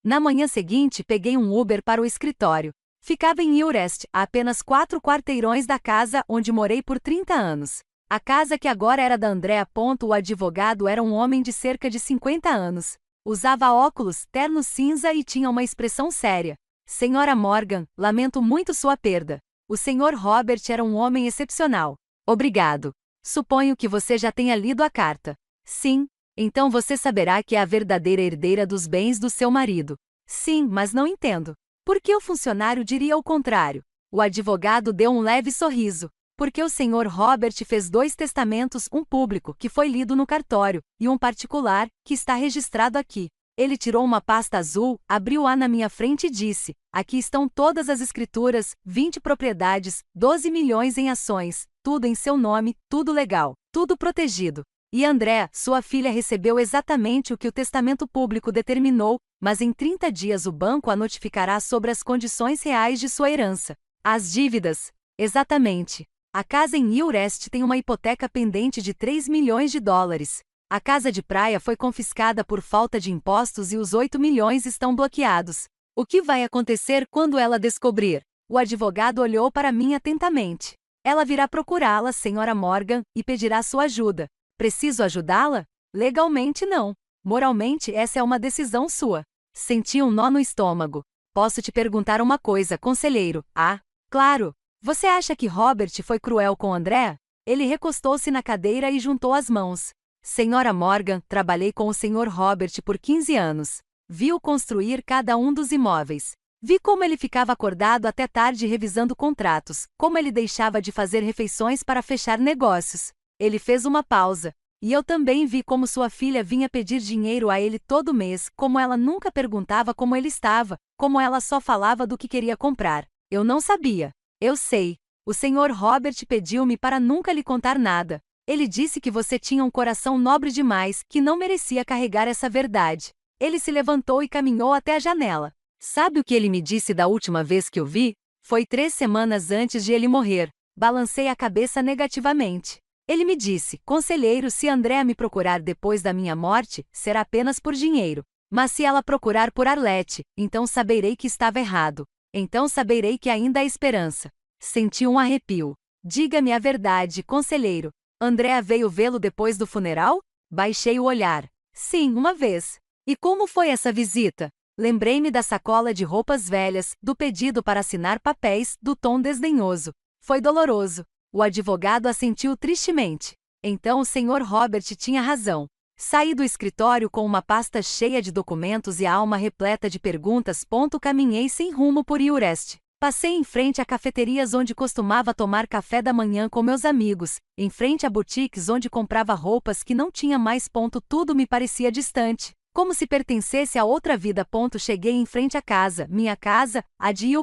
Na manhã seguinte, peguei um Uber para o escritório. Ficava em East, a apenas 4 quarteirões da casa onde morei por 30 anos. A casa que agora era da Andrea. O advogado era um homem de cerca de 50 anos. Usava óculos, terno cinza e tinha uma expressão séria. Senhora Morgan, lamento muito sua perda. O Sr. Robert era um homem excepcional. Obrigado. Suponho que você já tenha lido a carta. Sim. Então você saberá que é a verdadeira herdeira dos bens do seu marido. Sim, mas não entendo. Por que o funcionário diria o contrário? O advogado deu um leve sorriso. Porque o Sr. Robert fez 2 testamentos, um público, que foi lido no cartório, e um particular, que está registrado aqui. Ele tirou uma pasta azul, abriu-a na minha frente e disse: aqui estão todas as escrituras, 20 propriedades, 12 milhões em ações, tudo em seu nome, tudo legal, tudo protegido. E Andrea, sua filha, recebeu exatamente o que o testamento público determinou, mas em 30 dias o banco a notificará sobre as condições reais de sua herança. As dívidas. Exatamente. A casa em East tem uma hipoteca pendente de 3 milhões de dólares. A casa de praia foi confiscada por falta de impostos e os 8 milhões estão bloqueados. O que vai acontecer quando ela descobrir? O advogado olhou para mim atentamente. Ela virá procurá-la, Senhora Morgan, e pedirá sua ajuda. Preciso ajudá-la? Legalmente não. Moralmente essa é uma decisão sua. Senti um nó no estômago. Posso te perguntar uma coisa, conselheiro? Ah, claro. Você acha que Robert foi cruel com Andrea? Ele recostou-se na cadeira e juntou as mãos. Senhora Morgan, trabalhei com o Sr. Robert por 15 anos. Vi-o construir cada um dos imóveis. Vi como ele ficava acordado até tarde revisando contratos, como ele deixava de fazer refeições para fechar negócios. Ele fez uma pausa. E eu também vi como sua filha vinha pedir dinheiro a ele todo mês, como ela nunca perguntava como ele estava, como ela só falava do que queria comprar. Eu não sabia. Eu sei. O Sr. Robert pediu-me para nunca lhe contar nada. Ele disse que você tinha um coração nobre demais, que não merecia carregar essa verdade. Ele se levantou e caminhou até a janela. Sabe o que ele me disse da última vez que o vi? Foi 3 semanas antes de ele morrer. Balancei a cabeça negativamente. Ele me disse: conselheiro, se Andrea me procurar depois da minha morte, será apenas por dinheiro. Mas se ela procurar por Arlette, então saberei que estava errado. Então saberei que ainda há esperança. Senti um arrepio. Diga-me a verdade, conselheiro. Andrea veio vê-lo depois do funeral? Baixei o olhar. Sim, uma vez. E como foi essa visita? Lembrei-me da sacola de roupas velhas, do pedido para assinar papéis, do tom desdenhoso. Foi doloroso. O advogado assentiu tristemente. Então o Sr. Robert tinha razão. Saí do escritório com uma pasta cheia de documentos e a alma repleta de perguntas. Caminhei sem rumo por East. Passei em frente a cafeterias onde costumava tomar café da manhã com meus amigos, em frente a boutiques onde comprava roupas que não tinha mais. Tudo me parecia distante, como se pertencesse a outra vida. Cheguei em frente à casa, minha casa, a de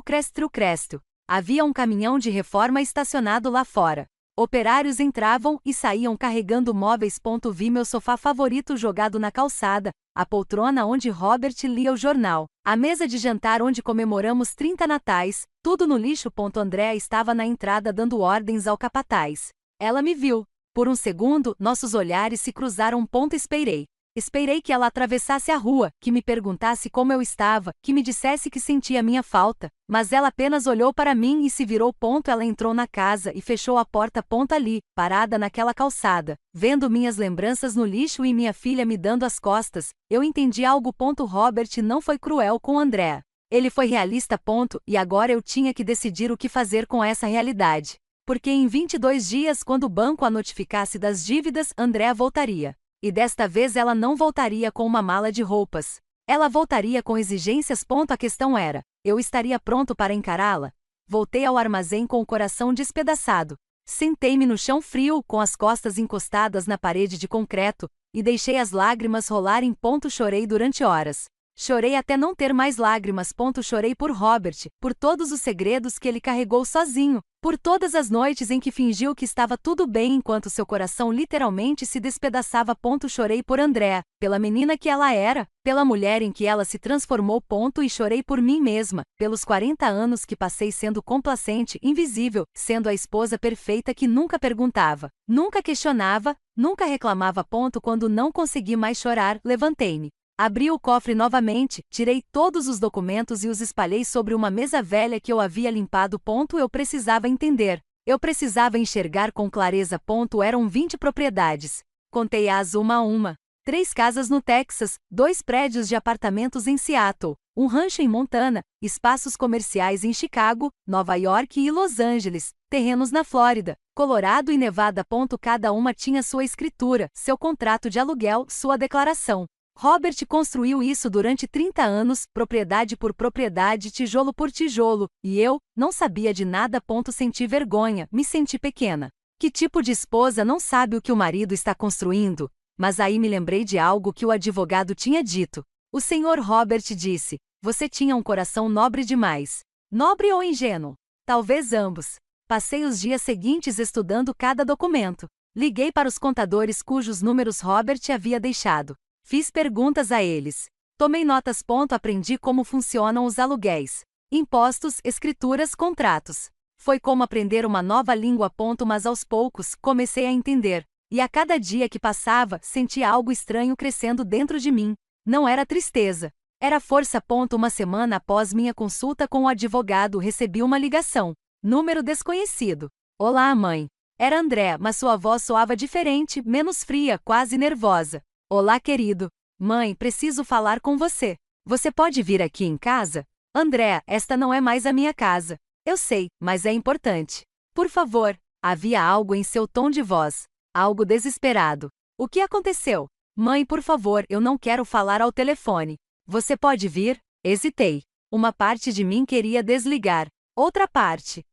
Cresto. Havia um caminhão de reforma estacionado lá fora. Operários entravam e saíam carregando móveis. Vi meu sofá favorito jogado na calçada, a poltrona onde Robert lia o jornal, a mesa de jantar onde comemoramos 30 natais, tudo no lixo. Andrea estava na entrada dando ordens ao capataz. Ela me viu. Por um segundo, nossos olhares se cruzaram. Esperei. Esperei que ela atravessasse a rua, que me perguntasse como eu estava, que me dissesse que sentia minha falta, mas ela apenas olhou para mim e se virou. Ela entrou na casa e fechou a porta. Ali, parada naquela calçada, vendo minhas lembranças no lixo e minha filha me dando as costas, eu entendi algo. Robert não foi cruel com Andrea. Ele foi realista. E agora eu tinha que decidir o que fazer com essa realidade. Porque em 22 dias, quando o banco a notificasse das dívidas, Andrea voltaria. E desta vez ela não voltaria com uma mala de roupas. Ela voltaria com exigências. A questão era: eu estaria pronto para encará-la? Voltei ao armazém com o coração despedaçado. Sentei-me no chão frio, com as costas encostadas na parede de concreto, e deixei as lágrimas rolarem. Chorei durante horas. Chorei até não ter mais lágrimas. Chorei por Robert, por todos os segredos que ele carregou sozinho, por todas as noites em que fingiu que estava tudo bem enquanto seu coração literalmente se despedaçava. Chorei por Andrea, pela menina que ela era, pela mulher em que ela se transformou. E chorei por mim mesma, pelos 40 anos que passei sendo complacente, invisível, sendo a esposa perfeita que nunca perguntava, nunca questionava, nunca reclamava. Quando não consegui mais chorar, levantei-me. Abri o cofre novamente, tirei todos os documentos e os espalhei sobre uma mesa velha que eu havia limpado. Eu precisava entender. Eu precisava enxergar com clareza. Eram 20 propriedades. Contei-as uma a uma. 3 casas no Texas, 2 prédios de apartamentos em Seattle, um rancho em Montana, espaços comerciais em Chicago, Nova York e Los Angeles, terrenos na Flórida, Colorado e Nevada. Cada uma tinha sua escritura, seu contrato de aluguel, sua declaração. Robert construiu isso durante 30 anos, propriedade por propriedade, tijolo por tijolo, e eu não sabia de nada. Senti vergonha, me senti pequena. Que tipo de esposa não sabe o que o marido está construindo? Mas aí me lembrei de algo que o advogado tinha dito. O Sr. Robert disse: você tinha um coração nobre demais. Nobre ou ingênuo? Talvez ambos. Passei os dias seguintes estudando cada documento. Liguei para os contadores cujos números Robert havia deixado. Fiz perguntas a eles. Tomei notas. Aprendi como funcionam os aluguéis, impostos, escrituras, contratos. Foi como aprender uma nova língua. Mas aos poucos, comecei a entender. E a cada dia que passava, sentia algo estranho crescendo dentro de mim. Não era tristeza. Era força. Uma semana após minha consulta com o advogado, recebi uma ligação. Número desconhecido. Olá, mãe. Era André, mas sua voz soava diferente, menos fria, quase nervosa. Olá, querido. Mãe, preciso falar com você. Você pode vir aqui em casa? André, esta não é mais a minha casa. Eu sei, mas é importante. Por favor. Havia algo em seu tom de voz. Algo desesperado. O que aconteceu? Mãe, por favor, eu não quero falar ao telefone. Você pode vir? Hesitei. Uma parte de mim queria desligar. Outra parte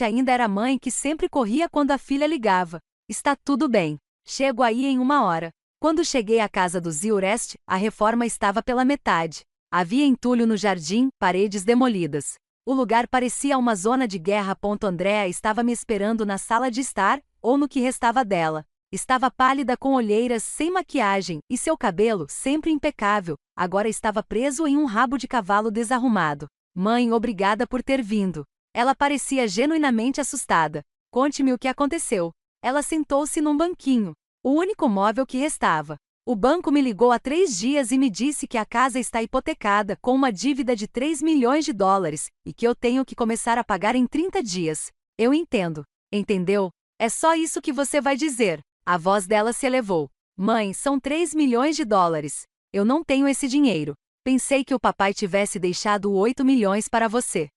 ainda era a mãe que sempre corria quando a filha ligava. Está tudo bem. Chego aí em 1 hora. Quando cheguei à casa do Zurest, a reforma estava pela metade. Havia entulho no jardim, paredes demolidas. O lugar parecia uma zona de guerra. Andrea estava me esperando na sala de estar, ou no que restava dela. Estava pálida, com olheiras, sem maquiagem, e seu cabelo, sempre impecável, agora estava preso em um rabo de cavalo desarrumado. Mãe, obrigada por ter vindo. Ela parecia genuinamente assustada. Conte-me o que aconteceu. Ela sentou-se num banquinho. O único móvel que restava. O banco me ligou há 3 dias e me disse que a casa está hipotecada com uma dívida de 3 milhões de dólares e que eu tenho que começar a pagar em 30 dias. Eu entendo. Entendeu? É só isso que você vai dizer. A voz dela se elevou. Mãe, são 3 milhões de dólares. Eu não tenho esse dinheiro. Pensei que o papai tivesse deixado 8 milhões para você.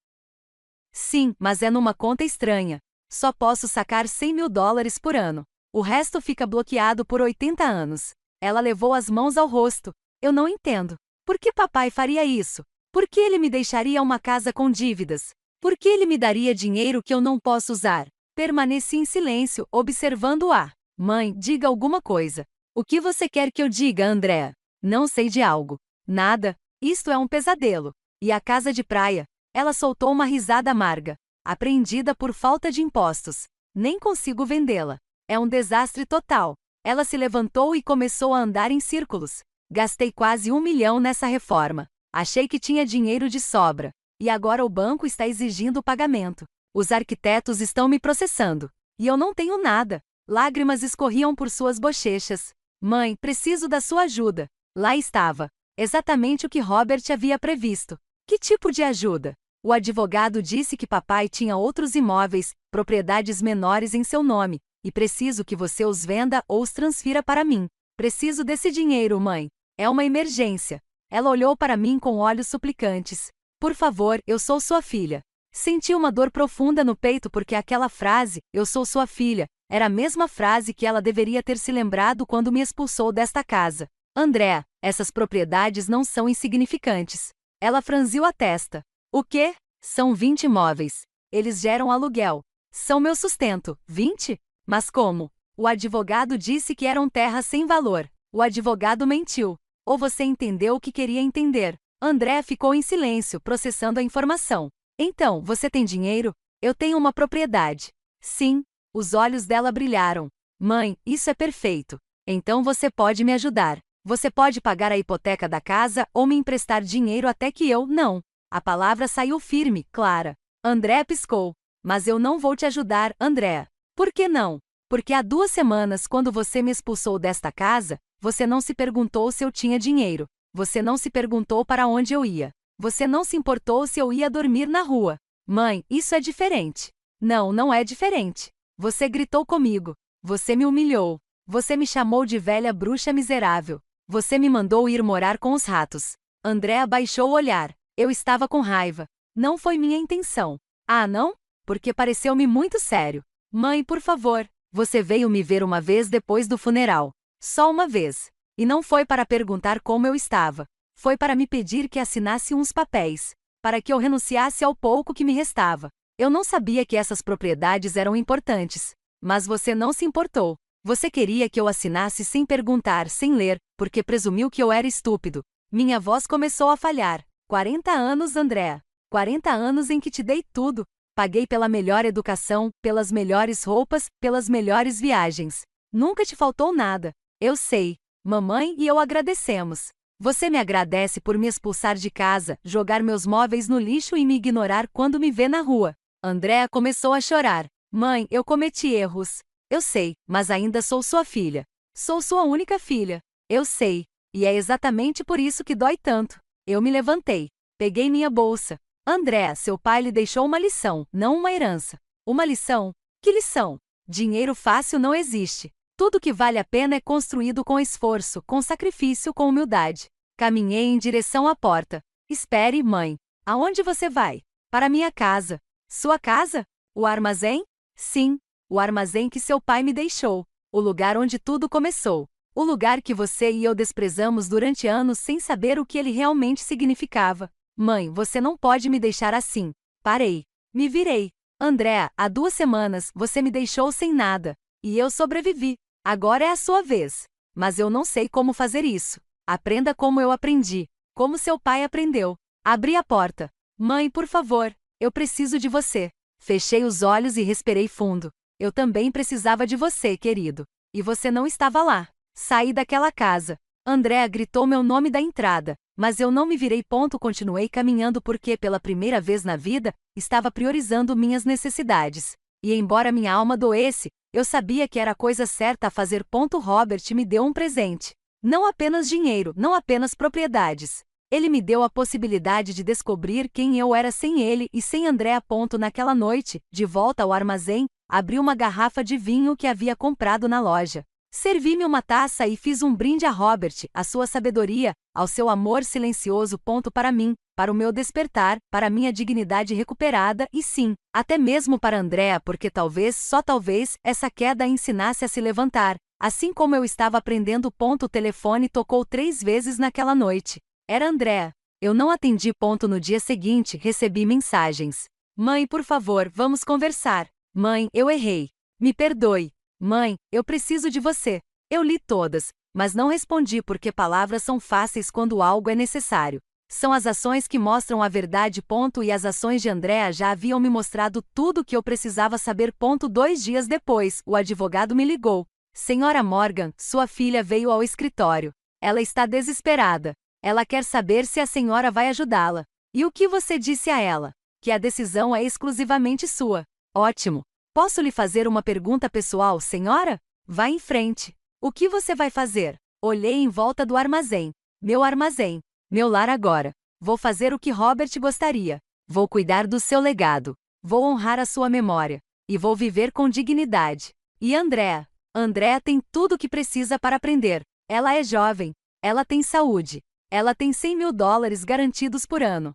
Sim, mas é numa conta estranha. Só posso sacar 100 mil dólares por ano. O resto fica bloqueado por 80 anos. Ela levou as mãos ao rosto. Eu não entendo. Por que papai faria isso? Por que ele me deixaria uma casa com dívidas? Por que ele me daria dinheiro que eu não posso usar? Permaneci em silêncio, observando-a. Mãe, diga alguma coisa. O que você quer que eu diga, Andrea? Não sei de algo. Nada. Isto é um pesadelo. E a casa de praia? Ela soltou uma risada amarga. Apreendida por falta de impostos. Nem consigo vendê-la. É um desastre total. Ela se levantou e começou a andar em círculos. Gastei quase 1 milhão nessa reforma. Achei que tinha dinheiro de sobra. E agora o banco está exigindo o pagamento. Os arquitetos estão me processando. E eu não tenho nada. Lágrimas escorriam por suas bochechas. Mãe, preciso da sua ajuda. Lá estava. Exatamente o que Robert havia previsto. Que tipo de ajuda? O advogado disse que papai tinha outros imóveis, propriedades menores em seu nome. E preciso que você os venda ou os transfira para mim. Preciso desse dinheiro, mãe. É uma emergência. Ela olhou para mim com olhos suplicantes. Por favor, eu sou sua filha. Senti uma dor profunda no peito porque aquela frase, eu sou sua filha, era a mesma frase que ela deveria ter se lembrado quando me expulsou desta casa. André, essas propriedades não são insignificantes. Ela franziu a testa. O quê? São 20 imóveis. Eles geram aluguel. São meu sustento. 20? Mas como? O advogado disse que eram terras sem valor. O advogado mentiu. Ou você entendeu o que queria entender? André ficou em silêncio, processando a informação. Então, você tem dinheiro? Eu tenho uma propriedade. Sim. Os olhos dela brilharam. Mãe, isso é perfeito. Então você pode me ajudar. Você pode pagar a hipoteca da casa ou me emprestar dinheiro até que eu não. A palavra saiu firme, clara. André piscou. Mas eu não vou te ajudar, André. Por que não? Porque há 2 semanas, quando você me expulsou desta casa, você não se perguntou se eu tinha dinheiro. Você não se perguntou para onde eu ia. Você não se importou se eu ia dormir na rua. Mãe, isso é diferente. Não, não é diferente. Você gritou comigo. Você me humilhou. Você me chamou de velha bruxa miserável. Você me mandou ir morar com os ratos. André abaixou o olhar. Eu estava com raiva. Não foi minha intenção. Ah, não? Porque pareceu-me muito sério. Mãe, por favor. Você veio me ver uma vez depois do funeral. Só uma vez. E não foi para perguntar como eu estava. Foi para me pedir que assinasse uns papéis. Para que eu renunciasse ao pouco que me restava. Eu não sabia que essas propriedades eram importantes. Mas você não se importou. Você queria que eu assinasse sem perguntar, sem ler, porque presumiu que eu era estúpido. Minha voz começou a falhar. 40 anos, André. 40 anos em que te dei tudo. Paguei pela melhor educação, pelas melhores roupas, pelas melhores viagens. Nunca te faltou nada. Eu sei. Mamãe e eu agradecemos. Você me agradece por me expulsar de casa, jogar meus móveis no lixo e me ignorar quando me vê na rua. Andréa começou a chorar. Mãe, eu cometi erros. Eu sei, mas ainda sou sua filha. Sou sua única filha. Eu sei. E é exatamente por isso que dói tanto. Eu me levantei. Peguei minha bolsa. André, seu pai lhe deixou uma lição, não uma herança. Uma lição? Que lição? Dinheiro fácil não existe. Tudo que vale a pena é construído com esforço, com sacrifício, com humildade. Caminhei em direção à porta. Espere, mãe. Aonde você vai? Para minha casa. Sua casa? O armazém? Sim, o armazém que seu pai me deixou. O lugar onde tudo começou. O lugar que você e eu desprezamos durante anos sem saber o que ele realmente significava. Mãe, você não pode me deixar assim. Parei. Me virei. Andréa, há 2 semanas, você me deixou sem nada. E eu sobrevivi. Agora é a sua vez. Mas eu não sei como fazer isso. Aprenda como eu aprendi. Como seu pai aprendeu. Abri a porta. Mãe, por favor. Eu preciso de você. Fechei os olhos e respirei fundo. Eu também precisava de você, querido. E você não estava lá. Saí daquela casa. Andréa gritou meu nome da entrada. Mas eu não me virei. Continuei caminhando porque, pela primeira vez na vida, estava priorizando minhas necessidades. E embora minha alma doesse, eu sabia que era a coisa certa a fazer. Robert me deu um presente. Não apenas dinheiro, não apenas propriedades. Ele me deu a possibilidade de descobrir quem eu era sem ele e sem Andréa. Naquela noite, de volta ao armazém, abri uma garrafa de vinho que havia comprado na loja. Servi-me uma taça e fiz um brinde a Robert, à sua sabedoria, ao seu amor silencioso. Para mim, para o meu despertar, para minha dignidade recuperada e sim, até mesmo para Andréa, porque talvez, só talvez, essa queda a ensinasse a se levantar, assim como eu estava aprendendo. O telefone tocou 3 vezes naquela noite. Era Andréa. Eu não atendi. No dia seguinte, recebi mensagens. Mãe, por favor, vamos conversar. Mãe, eu errei. Me perdoe. Mãe, eu preciso de você. Eu li todas, mas não respondi porque palavras são fáceis quando algo é necessário. São as ações que mostram a verdade. E as ações de Andréa já haviam me mostrado tudo o que eu precisava saber. 2 dias depois, o advogado me ligou. Senhora Morgan, sua filha veio ao escritório. Ela está desesperada. Ela quer saber se a senhora vai ajudá-la. E o que você disse a ela? Que a decisão é exclusivamente sua. Ótimo. Posso lhe fazer uma pergunta pessoal, senhora? Vá em frente. O que você vai fazer? Olhei em volta do armazém. Meu armazém. Meu lar agora. Vou fazer o que Robert gostaria. Vou cuidar do seu legado. Vou honrar a sua memória. E vou viver com dignidade. E Andréa? Andréa tem tudo o que precisa para aprender. Ela é jovem. Ela tem saúde. Ela tem $100.000 garantidos por ano.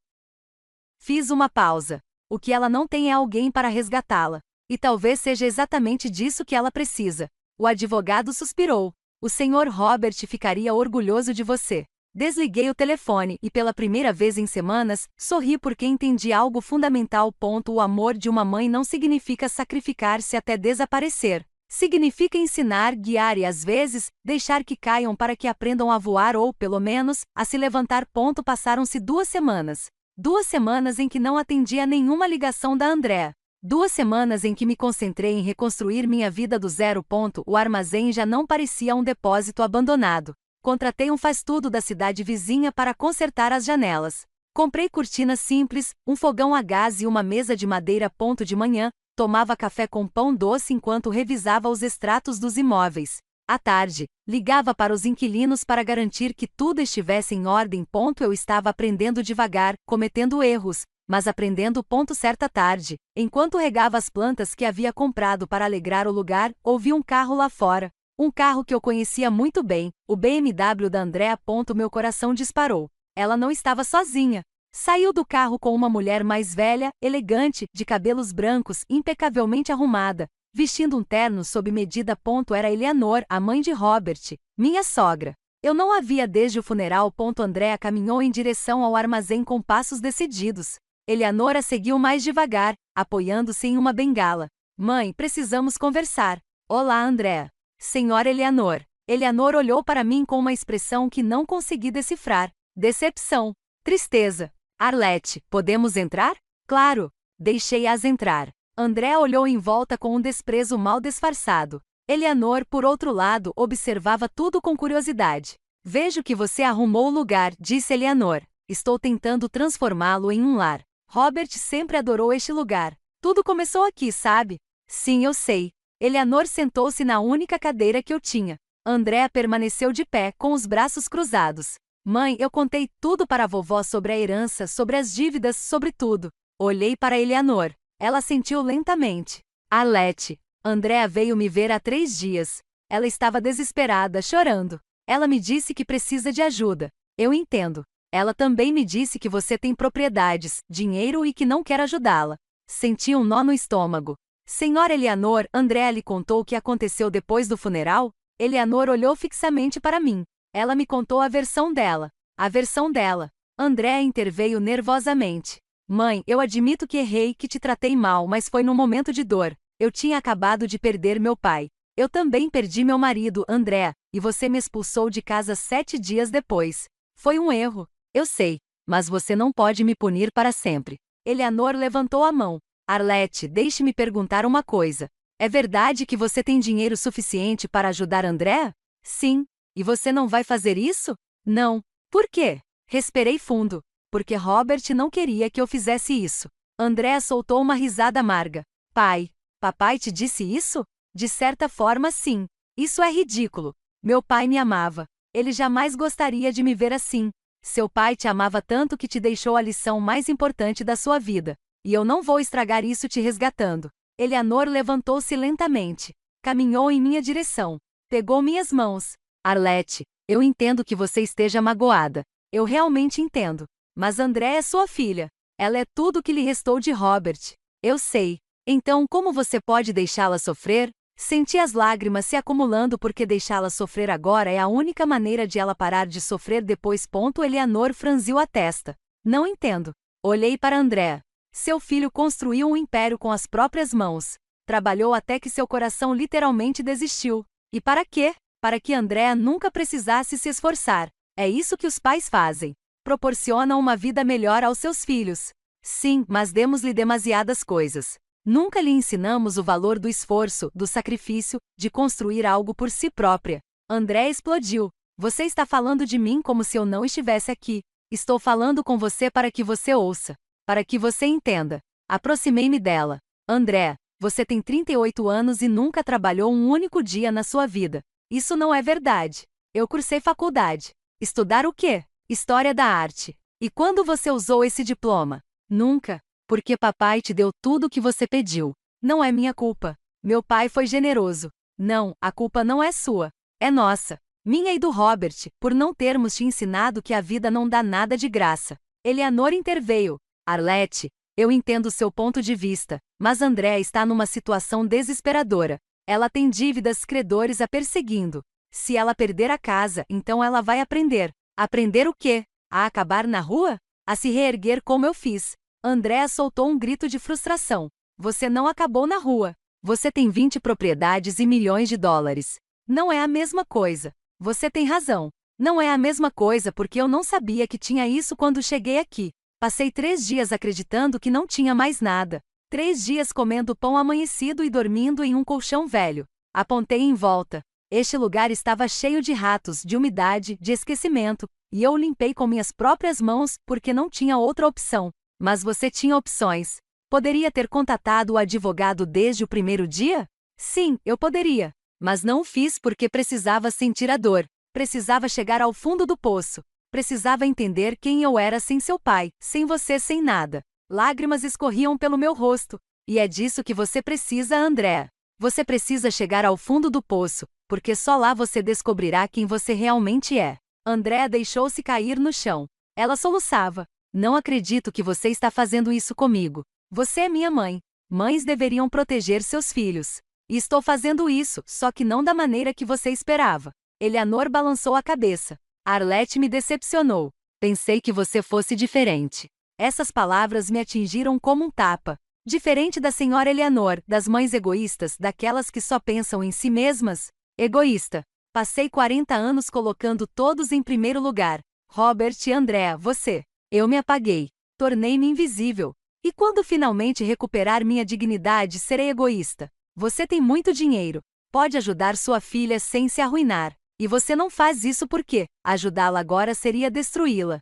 Fiz uma pausa. O que ela não tem é alguém para resgatá-la. E talvez seja exatamente disso que ela precisa. O advogado suspirou. O Sr. Robert ficaria orgulhoso de você. Desliguei o telefone e, pela primeira vez em semanas, sorri porque entendi algo fundamental. O amor de uma mãe não significa sacrificar-se até desaparecer. Significa ensinar, guiar e, às vezes, deixar que caiam para que aprendam a voar ou, pelo menos, a se levantar. Passaram-se 2 semanas. 2 semanas em que não atendi a nenhuma ligação da Andrea. 2 semanas em que me concentrei em reconstruir minha vida do zero. O armazém já não parecia um depósito abandonado. Contratei um faz-tudo da cidade vizinha para consertar as janelas. Comprei cortinas simples, um fogão a gás e uma mesa de madeira. De manhã, tomava café com pão doce enquanto revisava os extratos dos imóveis. À tarde, ligava para os inquilinos para garantir que tudo estivesse em ordem. Eu estava aprendendo devagar, cometendo erros, mas aprendendo. Certa tarde, enquanto regava as plantas que havia comprado para alegrar o lugar, ouvi um carro lá fora. Um carro que eu conhecia muito bem, o BMW da Andrea. Meu coração disparou. Ela não estava sozinha. Saiu do carro com uma mulher mais velha, elegante, de cabelos brancos, impecavelmente arrumada, vestindo um terno sob medida. Era Eleanor, a mãe de Robert, minha sogra. Eu não a via desde o funeral. Andrea caminhou em direção ao armazém com passos decididos. Eleanor a seguiu mais devagar, apoiando-se em uma bengala. Mãe, precisamos conversar. Olá, Andrea. Senhora Eleanor. Eleanor olhou para mim com uma expressão que não consegui decifrar. Decepção. Tristeza. Arlete, podemos entrar? Claro. Deixei-as entrar. Andrea olhou em volta com um desprezo mal disfarçado. Eleanor, por outro lado, observava tudo com curiosidade. Vejo que você arrumou o lugar, disse Eleanor. Estou tentando transformá-lo em um lar. Robert sempre adorou este lugar. Tudo começou aqui, sabe? Sim, eu sei. Eleanor sentou-se na única cadeira que eu tinha. Andrea permaneceu de pé, com os braços cruzados. Mãe, eu contei tudo para a vovó sobre a herança, sobre as dívidas, sobre tudo. Olhei para Eleanor. Ela sentiu lentamente. Arlete. Andrea veio me ver há 3 dias. Ela estava desesperada, chorando. Ela me disse que precisa de ajuda. Eu entendo. Ela também me disse que você tem propriedades, dinheiro e que não quer ajudá-la. Senti um nó no estômago. Senhora Eleanor, Andrea lhe contou o que aconteceu depois do funeral? Eleanor olhou fixamente para mim. Ela me contou a versão dela. A versão dela. Andrea interveio nervosamente. Mãe, eu admito que errei, que te tratei mal, mas foi num momento de dor. Eu tinha acabado de perder meu pai. Eu também perdi meu marido, Andrea, e você me expulsou de casa 7 dias depois. Foi um erro. Eu sei, mas você não pode me punir para sempre. Eleanor levantou a mão. Arlete, deixe-me perguntar uma coisa. É verdade que você tem dinheiro suficiente para ajudar Andrea? Sim. E você não vai fazer isso? Não. Por quê? Respirei fundo. Porque Robert não queria que eu fizesse isso. Andrea soltou uma risada amarga. Pai, papai te disse isso? De certa forma, sim. Isso é ridículo. Meu pai me amava. Ele jamais gostaria de me ver assim. Seu pai te amava tanto que te deixou a lição mais importante da sua vida. E eu não vou estragar isso te resgatando. Eleanor levantou-se lentamente. Caminhou em minha direção. Pegou minhas mãos. Arlete, eu entendo que você esteja magoada. Eu realmente entendo. Mas Andrea é sua filha. Ela é tudo o que lhe restou de Robert. Eu sei. Então como você pode deixá-la sofrer? Senti as lágrimas se acumulando porque deixá-la sofrer agora é a única maneira de ela parar de sofrer depois. Eleanor franziu a testa. Não entendo. Olhei para Andrea. Seu filho construiu um império com as próprias mãos. Trabalhou até que seu coração literalmente desistiu. E para quê? Para que Andrea nunca precisasse se esforçar. É isso que os pais fazem. Proporcionam uma vida melhor aos seus filhos. Sim, mas demos-lhe demasiadas coisas. Nunca lhe ensinamos o valor do esforço, do sacrifício, de construir algo por si própria. Andrea explodiu. Você está falando de mim como se eu não estivesse aqui. Estou falando com você para que você ouça. Para que você entenda. Aproximei-me dela. Andrea, você tem 38 anos e nunca trabalhou um único dia na sua vida. Isso não é verdade. Eu cursei faculdade. Estudar o quê? História da arte. E quando você usou esse diploma? Nunca. Porque papai te deu tudo o que você pediu. Não é minha culpa. Meu pai foi generoso. Não, a culpa não é sua. É nossa. Minha e do Robert, por não termos te ensinado que a vida não dá nada de graça. Eleanor interveio. Arlete, eu entendo seu ponto de vista, mas Andrea está numa situação desesperadora. Ela tem dívidas, credores a perseguindo. Se ela perder a casa, então ela vai aprender. Aprender o quê? A acabar na rua? A se reerguer como eu fiz. Andréa soltou um grito de frustração. Você não acabou na rua. Você tem 20 propriedades e milhões de dólares. Não é a mesma coisa. Você tem razão. Não é a mesma coisa porque eu não sabia que tinha isso quando cheguei aqui. Passei 3 dias acreditando que não tinha mais nada. 3 dias comendo pão amanhecido e dormindo em um colchão velho. Apontei em volta. Este lugar estava cheio de ratos, de umidade, de esquecimento, e eu o limpei com minhas próprias mãos porque não tinha outra opção. Mas você tinha opções. Poderia ter contatado o advogado desde o primeiro dia? Sim, eu poderia. Mas não o fiz porque precisava sentir a dor. Precisava chegar ao fundo do poço. Precisava entender quem eu era sem seu pai, sem você, sem nada. Lágrimas escorriam pelo meu rosto. E é disso que você precisa, Andréa. Você precisa chegar ao fundo do poço, porque só lá você descobrirá quem você realmente é. Andréa deixou-se cair no chão. Ela soluçava. Não acredito que você está fazendo isso comigo. Você é minha mãe. Mães deveriam proteger seus filhos. E estou fazendo isso, só que não da maneira que você esperava. Eleanor balançou a cabeça. Arlette me decepcionou. Pensei que você fosse diferente. Essas palavras me atingiram como um tapa. Diferente da senhora Eleanor, das mães egoístas, daquelas que só pensam em si mesmas. Egoísta. Passei 40 anos colocando todos em primeiro lugar. Robert e Andréa, você. Eu me apaguei. Tornei-me invisível. E quando finalmente recuperar minha dignidade, serei egoísta. Você tem muito dinheiro. Pode ajudar sua filha sem se arruinar. E você não faz isso porque ajudá-la agora seria destruí-la.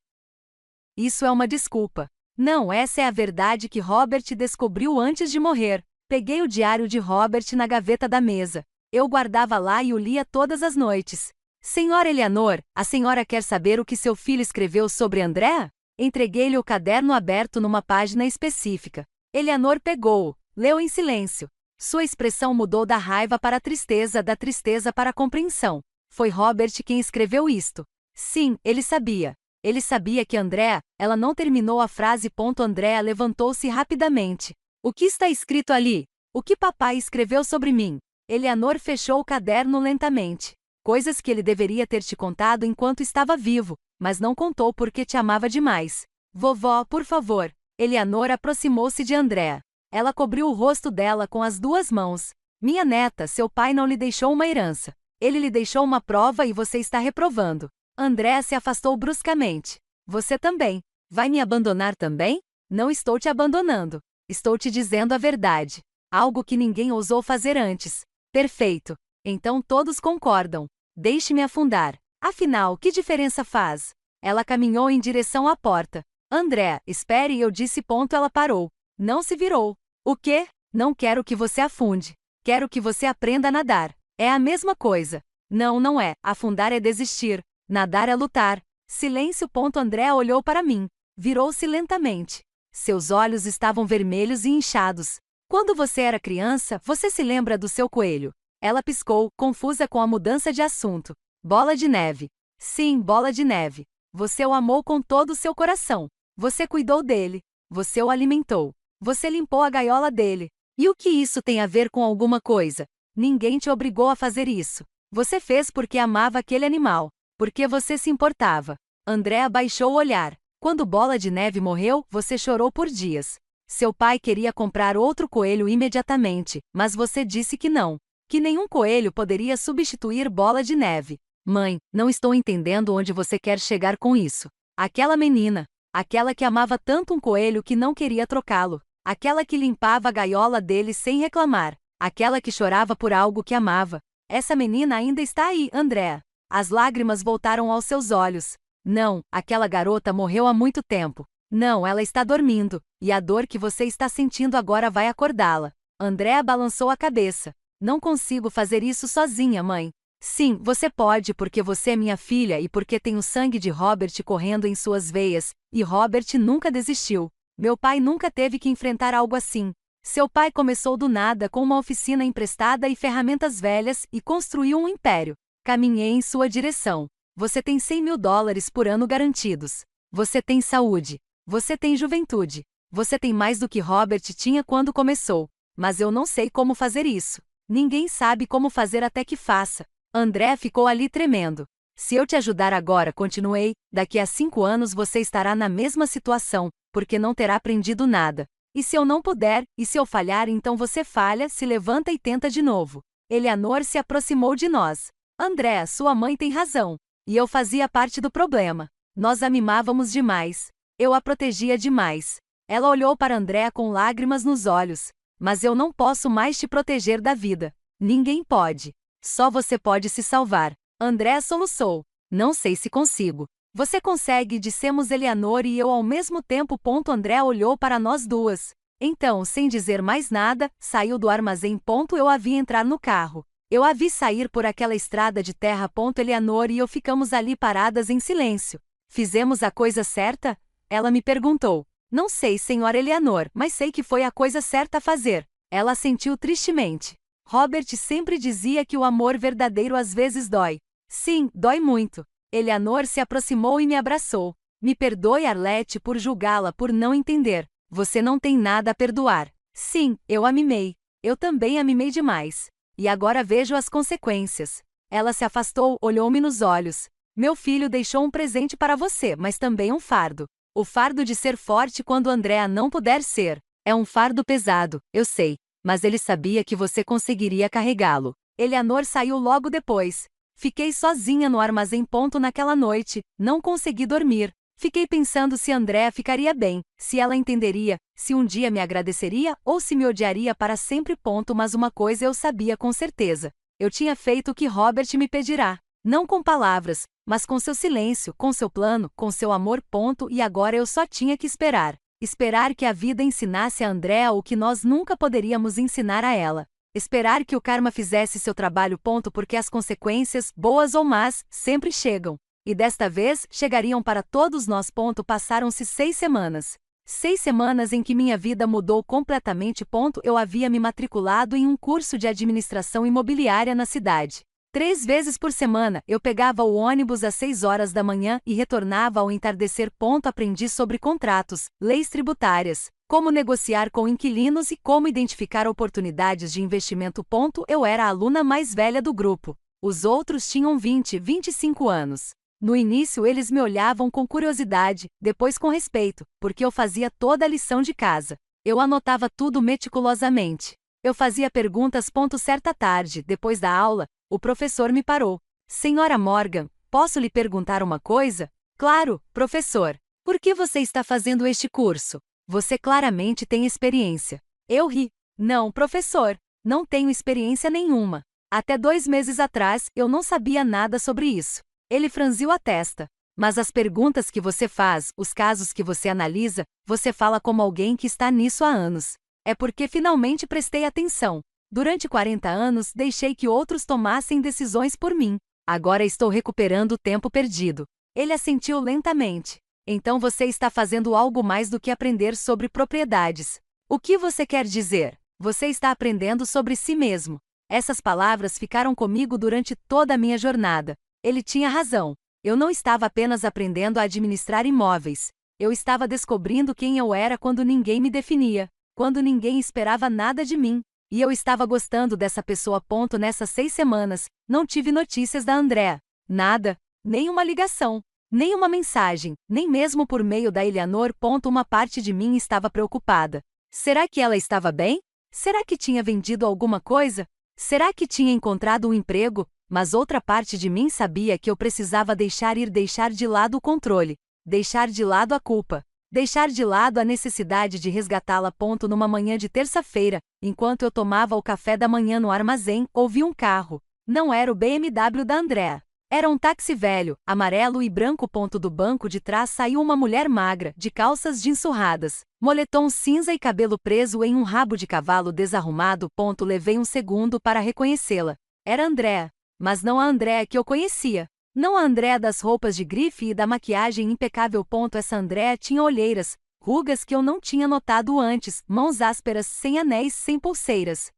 Isso é uma desculpa. Não, essa é a verdade que Robert descobriu antes de morrer. Peguei o diário de Robert na gaveta da mesa. Eu guardava lá e o lia todas as noites. Senhora Eleanor, a senhora quer saber o que seu filho escreveu sobre Andréa? Entreguei-lhe o caderno aberto numa página específica. Eleanor pegou-o, leu em silêncio. Sua expressão mudou da raiva para a tristeza, da tristeza para a compreensão. Foi Robert quem escreveu isto. Sim, ele sabia. Ele sabia que Andréa, ela não terminou a frase. Andréa levantou-se rapidamente. O que está escrito ali? O que papai escreveu sobre mim? Eleanor fechou o caderno lentamente. Coisas que ele deveria ter te contado enquanto estava vivo, mas não contou porque te amava demais. Vovó, por favor. Eleanor aproximou-se de Andréa. Ela cobriu o rosto dela com as 2 mãos. Minha neta, seu pai não lhe deixou uma herança. Ele lhe deixou uma prova e você está reprovando. Andréa se afastou bruscamente. Você também. Vai me abandonar também? Não estou te abandonando. Estou te dizendo a verdade. Algo que ninguém ousou fazer antes. Perfeito. Então todos concordam. Deixe-me afundar. Afinal, que diferença faz? Ela caminhou em direção à porta. Andréa, espere, eu disse. Ela parou. Não se virou. O quê? Não quero que você afunde. Quero que você aprenda a nadar. É a mesma coisa. Não, não é. Afundar é desistir. Nadar é lutar. Silêncio. Andréa olhou para mim. Virou-se lentamente. Seus olhos estavam vermelhos e inchados. Quando você era criança, você se lembra do seu coelho? Ela piscou, confusa com a mudança de assunto. Bola de neve. Sim, Bola de Neve. Você o amou com todo o seu coração. Você cuidou dele. Você o alimentou. Você limpou a gaiola dele. E o que isso tem a ver com alguma coisa? Ninguém te obrigou a fazer isso. Você fez porque amava aquele animal. Porque você se importava. Andréa baixou o olhar. Quando Bola de Neve morreu, você chorou por dias. Seu pai queria comprar outro coelho imediatamente, mas você disse que não. Que nenhum coelho poderia substituir Bola de Neve. Mãe, não estou entendendo onde você quer chegar com isso. Aquela menina. Aquela que amava tanto um coelho que não queria trocá-lo. Aquela que limpava a gaiola dele sem reclamar. Aquela que chorava por algo que amava. Essa menina ainda está aí, Andréa. As lágrimas voltaram aos seus olhos. Não, aquela garota morreu há muito tempo. Não, ela está dormindo. E a dor que você está sentindo agora vai acordá-la. Andréa balançou a cabeça. Não consigo fazer isso sozinha, mãe. Sim, você pode porque você é minha filha e porque tem o sangue de Robert correndo em suas veias, e Robert nunca desistiu. Meu pai nunca teve que enfrentar algo assim. Seu pai começou do nada com uma oficina emprestada e ferramentas velhas e construiu um império. Caminhei em sua direção. Você tem 100 mil dólares por ano garantidos. Você tem saúde. Você tem juventude. Você tem mais do que Robert tinha quando começou. Mas eu não sei como fazer isso. Ninguém sabe como fazer até que faça. André ficou ali tremendo. Se eu te ajudar agora, continuei, daqui a 5 anos você estará na mesma situação, porque não terá aprendido nada. E se eu não puder, e se eu falhar, então você falha, se levanta e tenta de novo. Eleanor se aproximou de nós. Andréa, sua mãe tem razão. E eu fazia parte do problema. Nós a mimávamos demais. Eu a protegia demais. Ela olhou para Andréa com lágrimas nos olhos. Mas eu não posso mais te proteger da vida. Ninguém pode. Só você pode se salvar. Andréa soluçou. Não sei se consigo. Você consegue, dissemos Eleanor e eu ao mesmo tempo. Andréa olhou para nós duas. Então, sem dizer mais nada, saiu do armazém. Eu a vi entrar no carro. Eu a vi sair por aquela estrada de terra. Eleanor e eu ficamos ali paradas em silêncio. Fizemos a coisa certa? Ela me perguntou. Não sei, senhora Eleanor, mas sei que foi a coisa certa a fazer. Ela assentiu tristemente. Robert sempre dizia que o amor verdadeiro às vezes dói. Sim, dói muito. Eleanor se aproximou e me abraçou. Me perdoe, Arlette, por julgá-la, por não entender. Você não tem nada a perdoar. Sim, eu a mimei. Eu também a mimei demais. E agora vejo as consequências. Ela se afastou, olhou-me nos olhos. Meu filho deixou um presente para você, mas também um fardo. O fardo de ser forte quando Andréa não puder ser. É um fardo pesado, eu sei. Mas ele sabia que você conseguiria carregá-lo. Eleanor saiu logo depois. Fiquei sozinha no armazém. Naquela noite, não consegui dormir. Fiquei pensando se Andréa ficaria bem, se ela entenderia, se um dia me agradeceria ou se me odiaria para sempre. Mas uma coisa eu sabia com certeza. Eu tinha feito o que Robert me pedirá. Não com palavras, mas com seu silêncio, com seu plano, com seu amor. E agora eu só tinha que esperar. Esperar que a vida ensinasse a Andréa o que nós nunca poderíamos ensinar a ela. Esperar que o karma fizesse seu trabalho. Porque as consequências, boas ou más, sempre chegam. E desta vez, chegariam para todos nós. Passaram-se 6 semanas. 6 semanas em que minha vida mudou completamente. Eu havia me matriculado em um curso de administração imobiliária na cidade. 3 vezes por semana, eu pegava o ônibus às 6 horas da manhã e retornava ao entardecer. Aprendi sobre contratos, leis tributárias, como negociar com inquilinos e como identificar oportunidades de investimento. Eu era a aluna mais velha do grupo. Os outros tinham 20, 25 anos. No início eles me olhavam com curiosidade, depois com respeito, porque eu fazia toda a lição de casa. Eu anotava tudo meticulosamente. Eu fazia perguntas. Certa tarde, depois da aula, o professor me parou. Senhora Morgan, posso lhe perguntar uma coisa? Claro, professor. Por que você está fazendo este curso? Você claramente tem experiência. Eu ri. Não, professor. Não tenho experiência nenhuma. Até 2 meses atrás, eu não sabia nada sobre isso. Ele franziu a testa. Mas as perguntas que você faz, os casos que você analisa, você fala como alguém que está nisso há anos. É porque finalmente prestei atenção. Durante 40 anos, deixei que outros tomassem decisões por mim. Agora estou recuperando o tempo perdido. Ele assentiu lentamente. Então você está fazendo algo mais do que aprender sobre propriedades. O que você quer dizer? Você está aprendendo sobre si mesmo. Essas palavras ficaram comigo durante toda a minha jornada. Ele tinha razão. Eu não estava apenas aprendendo a administrar imóveis. Eu estava descobrindo quem eu era quando ninguém me definia, quando ninguém esperava nada de mim. E eu estava gostando dessa pessoa. Nessas 6 semanas, não tive notícias da Andréa. Nada, nem uma ligação, nem uma mensagem, nem mesmo por meio da Eleanor. Uma parte de mim estava preocupada. Será que ela estava bem? Será que tinha vendido alguma coisa? Será que tinha encontrado um emprego? Mas outra parte de mim sabia que eu precisava deixar ir, deixar de lado o controle, deixar de lado a culpa, deixar de lado a necessidade de resgatá-la. Numa manhã de terça-feira, enquanto eu tomava o café da manhã no armazém, ouvi um carro. Não era o BMW da Andréa. Era um táxi velho, amarelo e branco. Do banco de trás saiu uma mulher magra, de calças jeans surradas, moletom cinza e cabelo preso em um rabo de cavalo desarrumado. Levei um segundo para reconhecê-la. Era Andréa. Mas não a Andréa que eu conhecia. Não a Andréa das roupas de grife e da maquiagem impecável. Essa Andréa tinha olheiras, rugas que eu não tinha notado antes, mãos ásperas, sem anéis, sem pulseiras.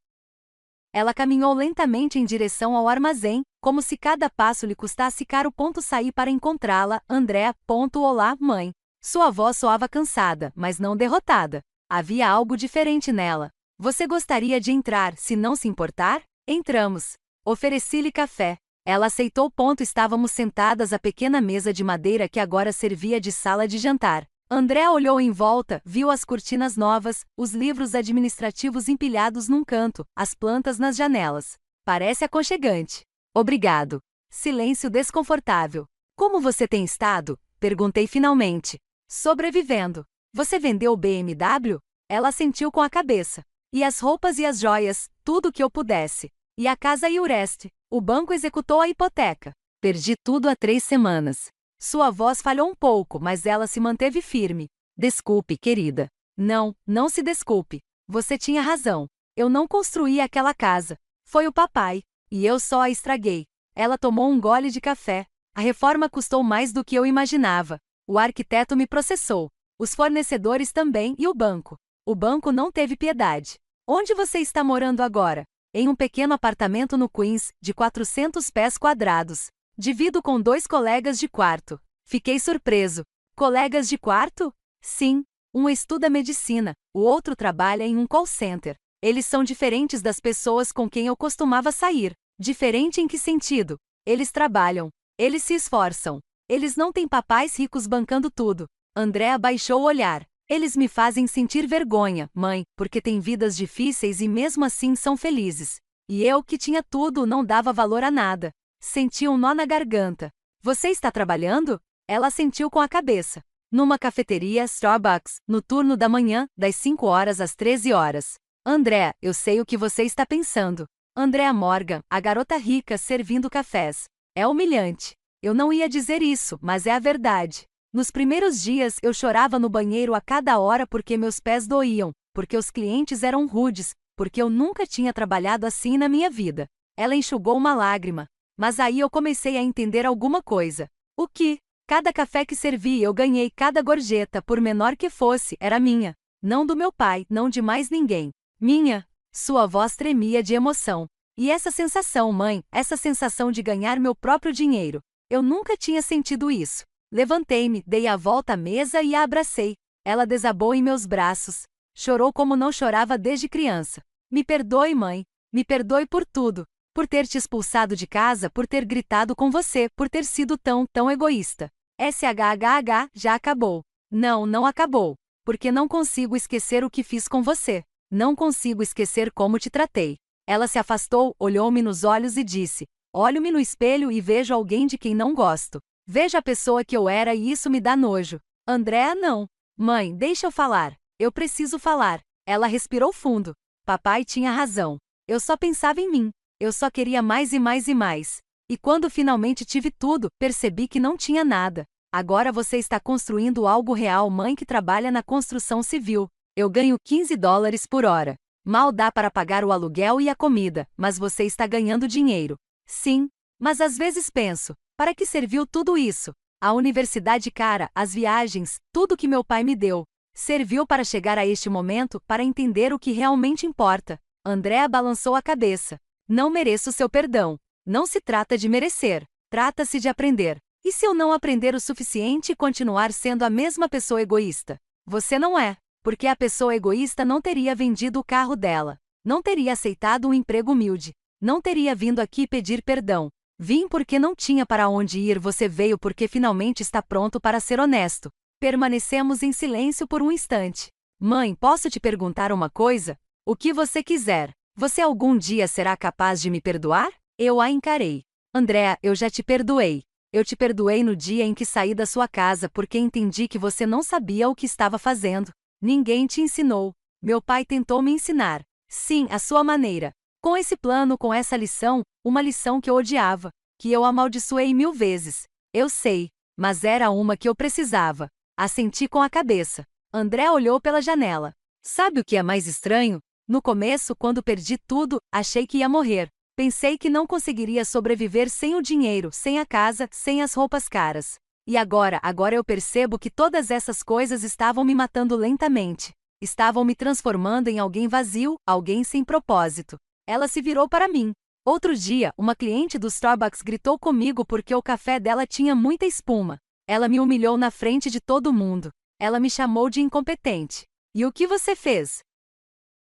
Ela caminhou lentamente em direção ao armazém, como se cada passo lhe custasse caro. Saí para encontrá-la. Andréa. Olá, mãe. Sua voz soava cansada, mas não derrotada. Havia algo diferente nela. Você gostaria de entrar, se não se importar? Entramos. Ofereci-lhe café. Ela aceitou. Estávamos sentadas à pequena mesa de madeira que agora servia de sala de jantar. Andrea olhou em volta, viu as cortinas novas, os livros administrativos empilhados num canto, as plantas nas janelas. Parece aconchegante. Obrigado. Silêncio desconfortável. Como você tem estado? Perguntei finalmente. Sobrevivendo. Você vendeu o BMW? Ela assentiu com a cabeça. E as roupas e as joias, tudo o que eu pudesse. E a casa e o resto. O banco executou a hipoteca. Perdi tudo há 3 semanas. Sua voz falhou um pouco, mas ela se manteve firme. Desculpe, querida. Não, não se desculpe. Você tinha razão. Eu não construí aquela casa. Foi o papai. E eu só a estraguei. Ela tomou um gole de café. A reforma custou mais do que eu imaginava. O arquiteto me processou. Os fornecedores também e o banco. O banco não teve piedade. Onde você está morando agora? Em um pequeno apartamento no Queens, de 400 pés quadrados. Divido com 2 colegas de quarto. Fiquei surpreso. Colegas de quarto? Sim. Um estuda medicina, o outro trabalha em um call center. Eles são diferentes das pessoas com quem eu costumava sair. Diferente em que sentido? Eles trabalham. Eles se esforçam. Eles não têm papais ricos bancando tudo. Andrea baixou o olhar. Eles me fazem sentir vergonha, mãe, porque têm vidas difíceis e mesmo assim são felizes. E eu, que tinha tudo, não dava valor a nada. Senti um nó na garganta. Você está trabalhando? Ela assentiu com a cabeça. Numa cafeteria Starbucks, no turno da manhã, das 5 horas às 13 horas. Andrea, eu sei o que você está pensando. Andrea Morgan, a garota rica servindo cafés. É humilhante. Eu não ia dizer isso, mas é a verdade. Nos primeiros dias eu chorava no banheiro a cada hora porque meus pés doíam, porque os clientes eram rudes, porque eu nunca tinha trabalhado assim na minha vida. Ela enxugou uma lágrima. Mas aí eu comecei a entender alguma coisa. O que? Cada café que servi eu ganhei, cada gorjeta, por menor que fosse, era minha. Não do meu pai, não de mais ninguém. Minha. Sua voz tremia de emoção. E essa sensação, mãe, essa sensação de ganhar meu próprio dinheiro. Eu nunca tinha sentido isso. Levantei-me, dei a volta à mesa e a abracei. Ela desabou em meus braços. Chorou como não chorava desde criança. Me perdoe, mãe. Me perdoe por tudo. Por ter te expulsado de casa, por ter gritado com você, por ter sido tão egoísta. SHHH, já acabou. Não, não acabou. Porque não consigo esquecer o que fiz com você. Não consigo esquecer como te tratei. Ela se afastou, olhou-me nos olhos e disse: olho-me no espelho e vejo alguém de quem não gosto. Vejo a pessoa que eu era e isso me dá nojo. Andrea, não. Mãe, deixa eu falar. Eu preciso falar. Ela respirou fundo. Papai tinha razão. Eu só pensava em mim. Eu só queria mais e mais e mais. E quando finalmente tive tudo, percebi que não tinha nada. Agora você está construindo algo real, mãe que trabalha na construção civil. Eu ganho $15 por hora. Mal dá para pagar o aluguel e a comida, mas você está ganhando dinheiro. Sim, mas às vezes penso, para que serviu tudo isso? A universidade cara, as viagens, tudo que meu pai me deu. Serviu para chegar a este momento, para entender o que realmente importa. Andrea balançou a cabeça. Não mereço seu perdão. Não se trata de merecer. Trata-se de aprender. E se eu não aprender o suficiente e continuar sendo a mesma pessoa egoísta? Você não é. Porque a pessoa egoísta não teria vendido o carro dela. Não teria aceitado um emprego humilde. Não teria vindo aqui pedir perdão. Vim porque não tinha para onde ir, você veio porque finalmente está pronto para ser honesto. Permanecemos em silêncio por um instante. Mãe, posso te perguntar uma coisa? O que você quiser. Você algum dia será capaz de me perdoar? Eu a encarei. Andrea, eu já te perdoei. Eu te perdoei no dia em que saí da sua casa porque entendi que você não sabia o que estava fazendo. Ninguém te ensinou. Meu pai tentou me ensinar. Sim, à sua maneira. Com esse plano, com essa lição, uma lição que eu odiava, que eu amaldiçoei 1000 vezes. Eu sei, mas era uma que eu precisava. Assenti com a cabeça. André olhou pela janela. Sabe o que é mais estranho? No começo, quando perdi tudo, achei que ia morrer. Pensei que não conseguiria sobreviver sem o dinheiro, sem a casa, sem as roupas caras. E agora eu percebo que todas essas coisas estavam me matando lentamente. Estavam me transformando em alguém vazio, alguém sem propósito. Ela se virou para mim. Outro dia, uma cliente do Starbucks gritou comigo porque o café dela tinha muita espuma. Ela me humilhou na frente de todo mundo. Ela me chamou de incompetente. E o que você fez?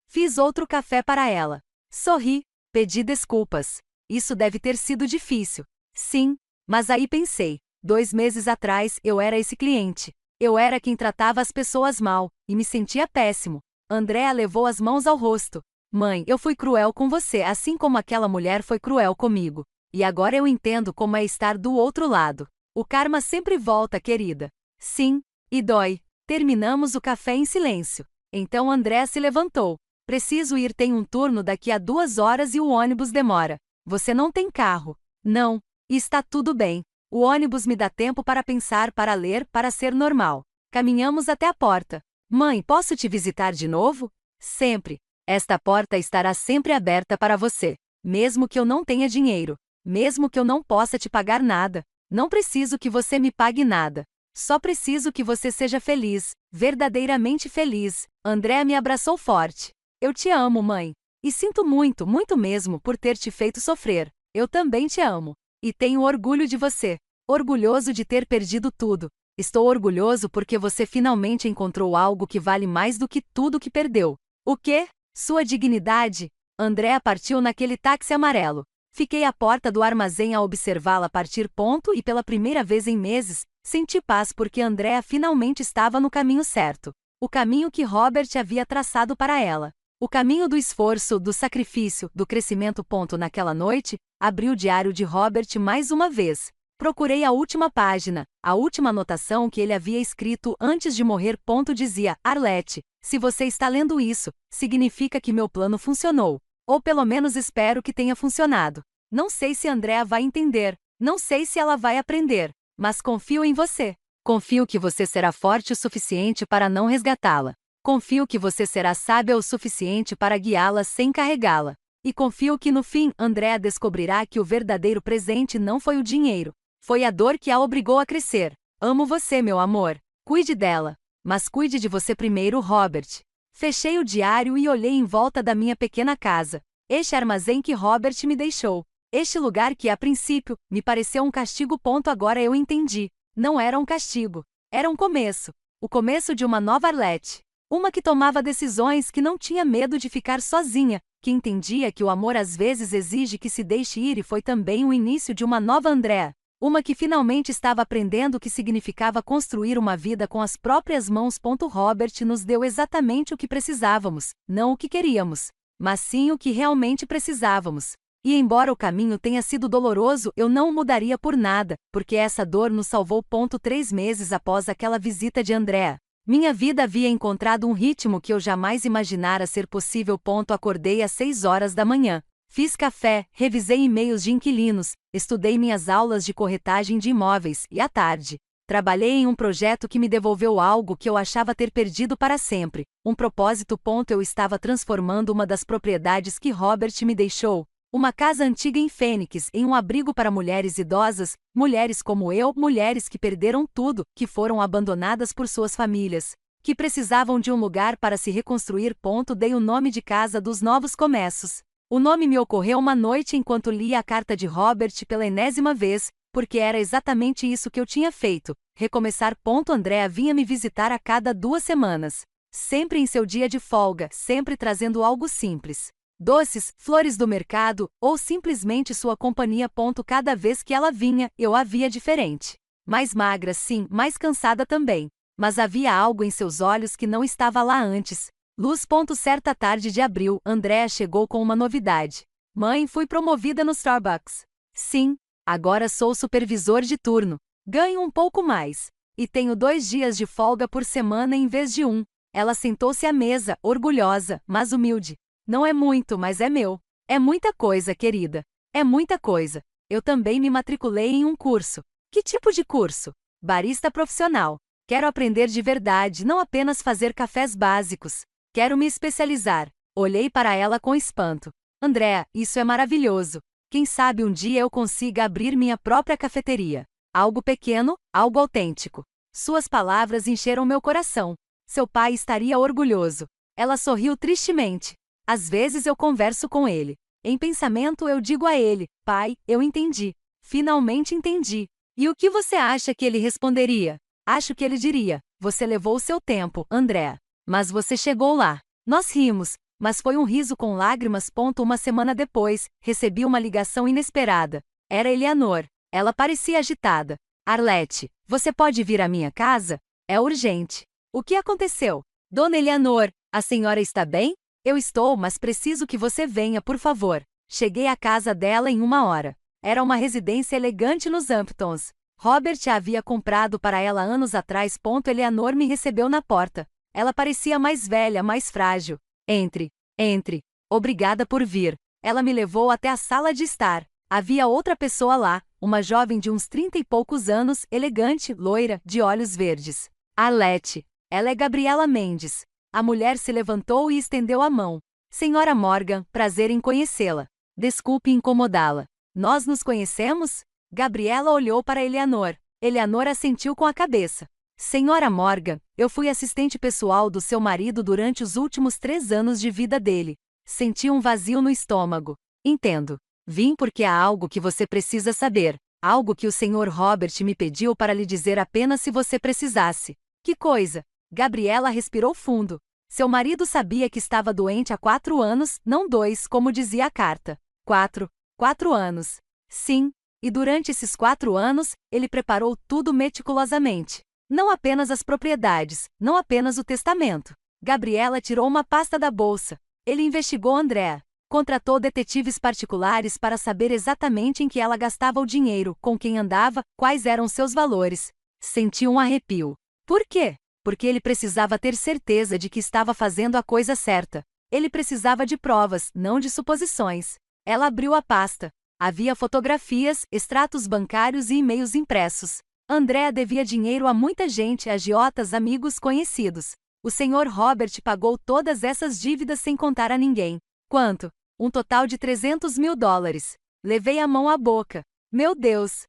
Fiz outro café para ela. Sorri, pedi desculpas. Isso deve ter sido difícil. Sim, mas aí pensei, 2 meses atrás eu era esse cliente. Eu era quem tratava as pessoas mal, e me sentia péssimo. Andrea levou as mãos ao rosto. Mãe, eu fui cruel com você assim como aquela mulher foi cruel comigo. E agora eu entendo como é estar do outro lado. O karma sempre volta, querida. Sim, e dói. Terminamos o café em silêncio. Então Andrea se levantou. Preciso ir, tem um turno daqui a 2 horas e o ônibus demora. Você não tem carro? Não. Está tudo bem. O ônibus me dá tempo para pensar, para ler, para ser normal. Caminhamos até a porta. Mãe, posso te visitar de novo? Sempre. Esta porta estará sempre aberta para você. Mesmo que eu não tenha dinheiro. Mesmo que eu não possa te pagar nada. Não preciso que você me pague nada. Só preciso que você seja feliz, verdadeiramente feliz. Andrea me abraçou forte. Eu te amo, mãe. E sinto muito, muito mesmo por ter te feito sofrer. Eu também te amo. E tenho orgulho de você. Orgulhoso de ter perdido tudo. Estou orgulhoso porque você finalmente encontrou algo que vale mais do que tudo que perdeu. O quê? Sua dignidade? Andrea partiu naquele táxi amarelo. Fiquei à porta do armazém a observá-la partir ponto e pela primeira vez em meses, senti paz porque Andrea finalmente estava no caminho certo. O caminho que Robert havia traçado para ela. O caminho do esforço, do sacrifício, do crescimento. Naquela noite, abri o diário de Robert mais uma vez. Procurei a última página, a última anotação que ele havia escrito antes de morrer. Dizia: Arlette, se você está lendo isso, significa que meu plano funcionou. Ou pelo menos espero que tenha funcionado. Não sei se Andrea vai entender, não sei se ela vai aprender, mas confio em você. Confio que você será forte o suficiente para não resgatá-la. Confio que você será sábia o suficiente para guiá-la sem carregá-la. E confio que no fim, Andrea descobrirá que o verdadeiro presente não foi o dinheiro. Foi a dor que a obrigou a crescer. Amo você, meu amor. Cuide dela. Mas cuide de você primeiro, Robert. Fechei o diário e olhei em volta da minha pequena casa. Este armazém que Robert me deixou. Este lugar que, a princípio, me pareceu um castigo. Agora eu entendi. Não era um castigo. Era um começo. O começo de uma nova Arlette. Uma que tomava decisões, que não tinha medo de ficar sozinha, que entendia que o amor às vezes exige que se deixe ir, e foi também o início de uma nova Andrea. Uma que finalmente estava aprendendo o que significava construir uma vida com as próprias mãos. Robert nos deu exatamente o que precisávamos, não o que queríamos, mas sim o que realmente precisávamos. E embora o caminho tenha sido doloroso, eu não o mudaria por nada, porque essa dor nos salvou. 3 meses após aquela visita de Andrea. Minha vida havia encontrado um ritmo que eu jamais imaginara ser possível. Acordei às 6 horas da manhã. Fiz café, revisei e-mails de inquilinos, estudei minhas aulas de corretagem de imóveis e, à tarde, trabalhei em um projeto que me devolveu algo que eu achava ter perdido para sempre. Um propósito. Eu estava transformando uma das propriedades que Robert me deixou, uma casa antiga em Fênix, em um abrigo para mulheres idosas, mulheres como eu, mulheres que perderam tudo, que foram abandonadas por suas famílias, que precisavam de um lugar para se reconstruir. Dei o nome de Casa dos Novos Começos. O nome me ocorreu uma noite enquanto lia a carta de Robert pela enésima vez, porque era exatamente isso que eu tinha feito, recomeçar. Andrea vinha me visitar a cada 2 semanas. Sempre em seu dia de folga, sempre trazendo algo simples. Doces, flores do mercado, ou simplesmente sua companhia. Cada vez que ela vinha, eu a via diferente. Mais magra, sim, mais cansada também. Mas havia algo em seus olhos que não estava lá antes. Luz. Certa tarde de abril, Andrea chegou com uma novidade. Mãe, fui promovida no Starbucks. Sim, agora sou supervisor de turno. Ganho um pouco mais. E tenho 2 dias de folga por semana em vez de 1. Ela sentou-se à mesa, orgulhosa, mas humilde. Não é muito, mas é meu. É muita coisa, querida. É muita coisa. Eu também me matriculei em um curso. Que tipo de curso? Barista profissional. Quero aprender de verdade, não apenas fazer cafés básicos. Quero me especializar. Olhei para ela com espanto. Andrea, isso é maravilhoso. Quem sabe um dia eu consiga abrir minha própria cafeteria. Algo pequeno, algo autêntico. Suas palavras encheram meu coração. Seu pai estaria orgulhoso. Ela sorriu tristemente. Às vezes eu converso com ele. Em pensamento eu digo a ele: pai, eu entendi. Finalmente entendi. E o que você acha que ele responderia? Acho que ele diria: você levou o seu tempo, Andrea. Mas você chegou lá. Nós rimos, Mas foi um riso com lágrimas. Uma semana depois, recebi uma ligação inesperada. Era Eleanor. Ela parecia agitada. Arlete, você pode vir à minha casa? É urgente. O que aconteceu? Dona Eleanor, a senhora está bem? Eu estou, mas preciso que você venha, por favor. Cheguei à casa dela em 1 hora. Era uma residência elegante nos Hamptons. Robert a havia comprado para ela anos atrás. Eleanor me recebeu na porta. Ela parecia mais velha, mais frágil. Entre. Obrigada por vir. Ela me levou até a sala de estar. Havia outra pessoa lá, uma jovem de uns 30 e poucos anos, elegante, loira, de olhos verdes. Arlete. Ela é Gabriela Mendes. A mulher se levantou e estendeu a mão. Senhora Morgan, prazer em conhecê-la. Desculpe incomodá-la. Nós nos conhecemos? Gabriela olhou para Eleanor. Eleanor assentiu com a cabeça. Senhora Morgan, eu fui assistente pessoal do seu marido durante os últimos 3 anos de vida dele. Senti um vazio no estômago. Entendo. Vim porque há algo que você precisa saber. Algo que o Sr. Robert me pediu para lhe dizer apenas se você precisasse. Que coisa? Gabriela respirou fundo. Seu marido sabia que estava doente há 4 anos, não 2, como dizia a carta. 4 anos. Sim. E durante esses 4 anos, ele preparou tudo meticulosamente. Não apenas as propriedades, não apenas o testamento. Gabriela tirou uma pasta da bolsa. Ele investigou Andrea. Contratou detetives particulares para saber exatamente em que ela gastava o dinheiro, com quem andava, quais eram seus valores. Senti um arrepio. Por quê? Porque ele precisava ter certeza de que estava fazendo a coisa certa. Ele precisava de provas, não de suposições. Ela abriu a pasta. Havia fotografias, extratos bancários e e-mails impressos. Andrea devia dinheiro a muita gente, agiotas, amigos, conhecidos. O Sr. Robert pagou todas essas dívidas sem contar a ninguém. Quanto? Um total de $300.000. Levei a mão à boca. Meu Deus!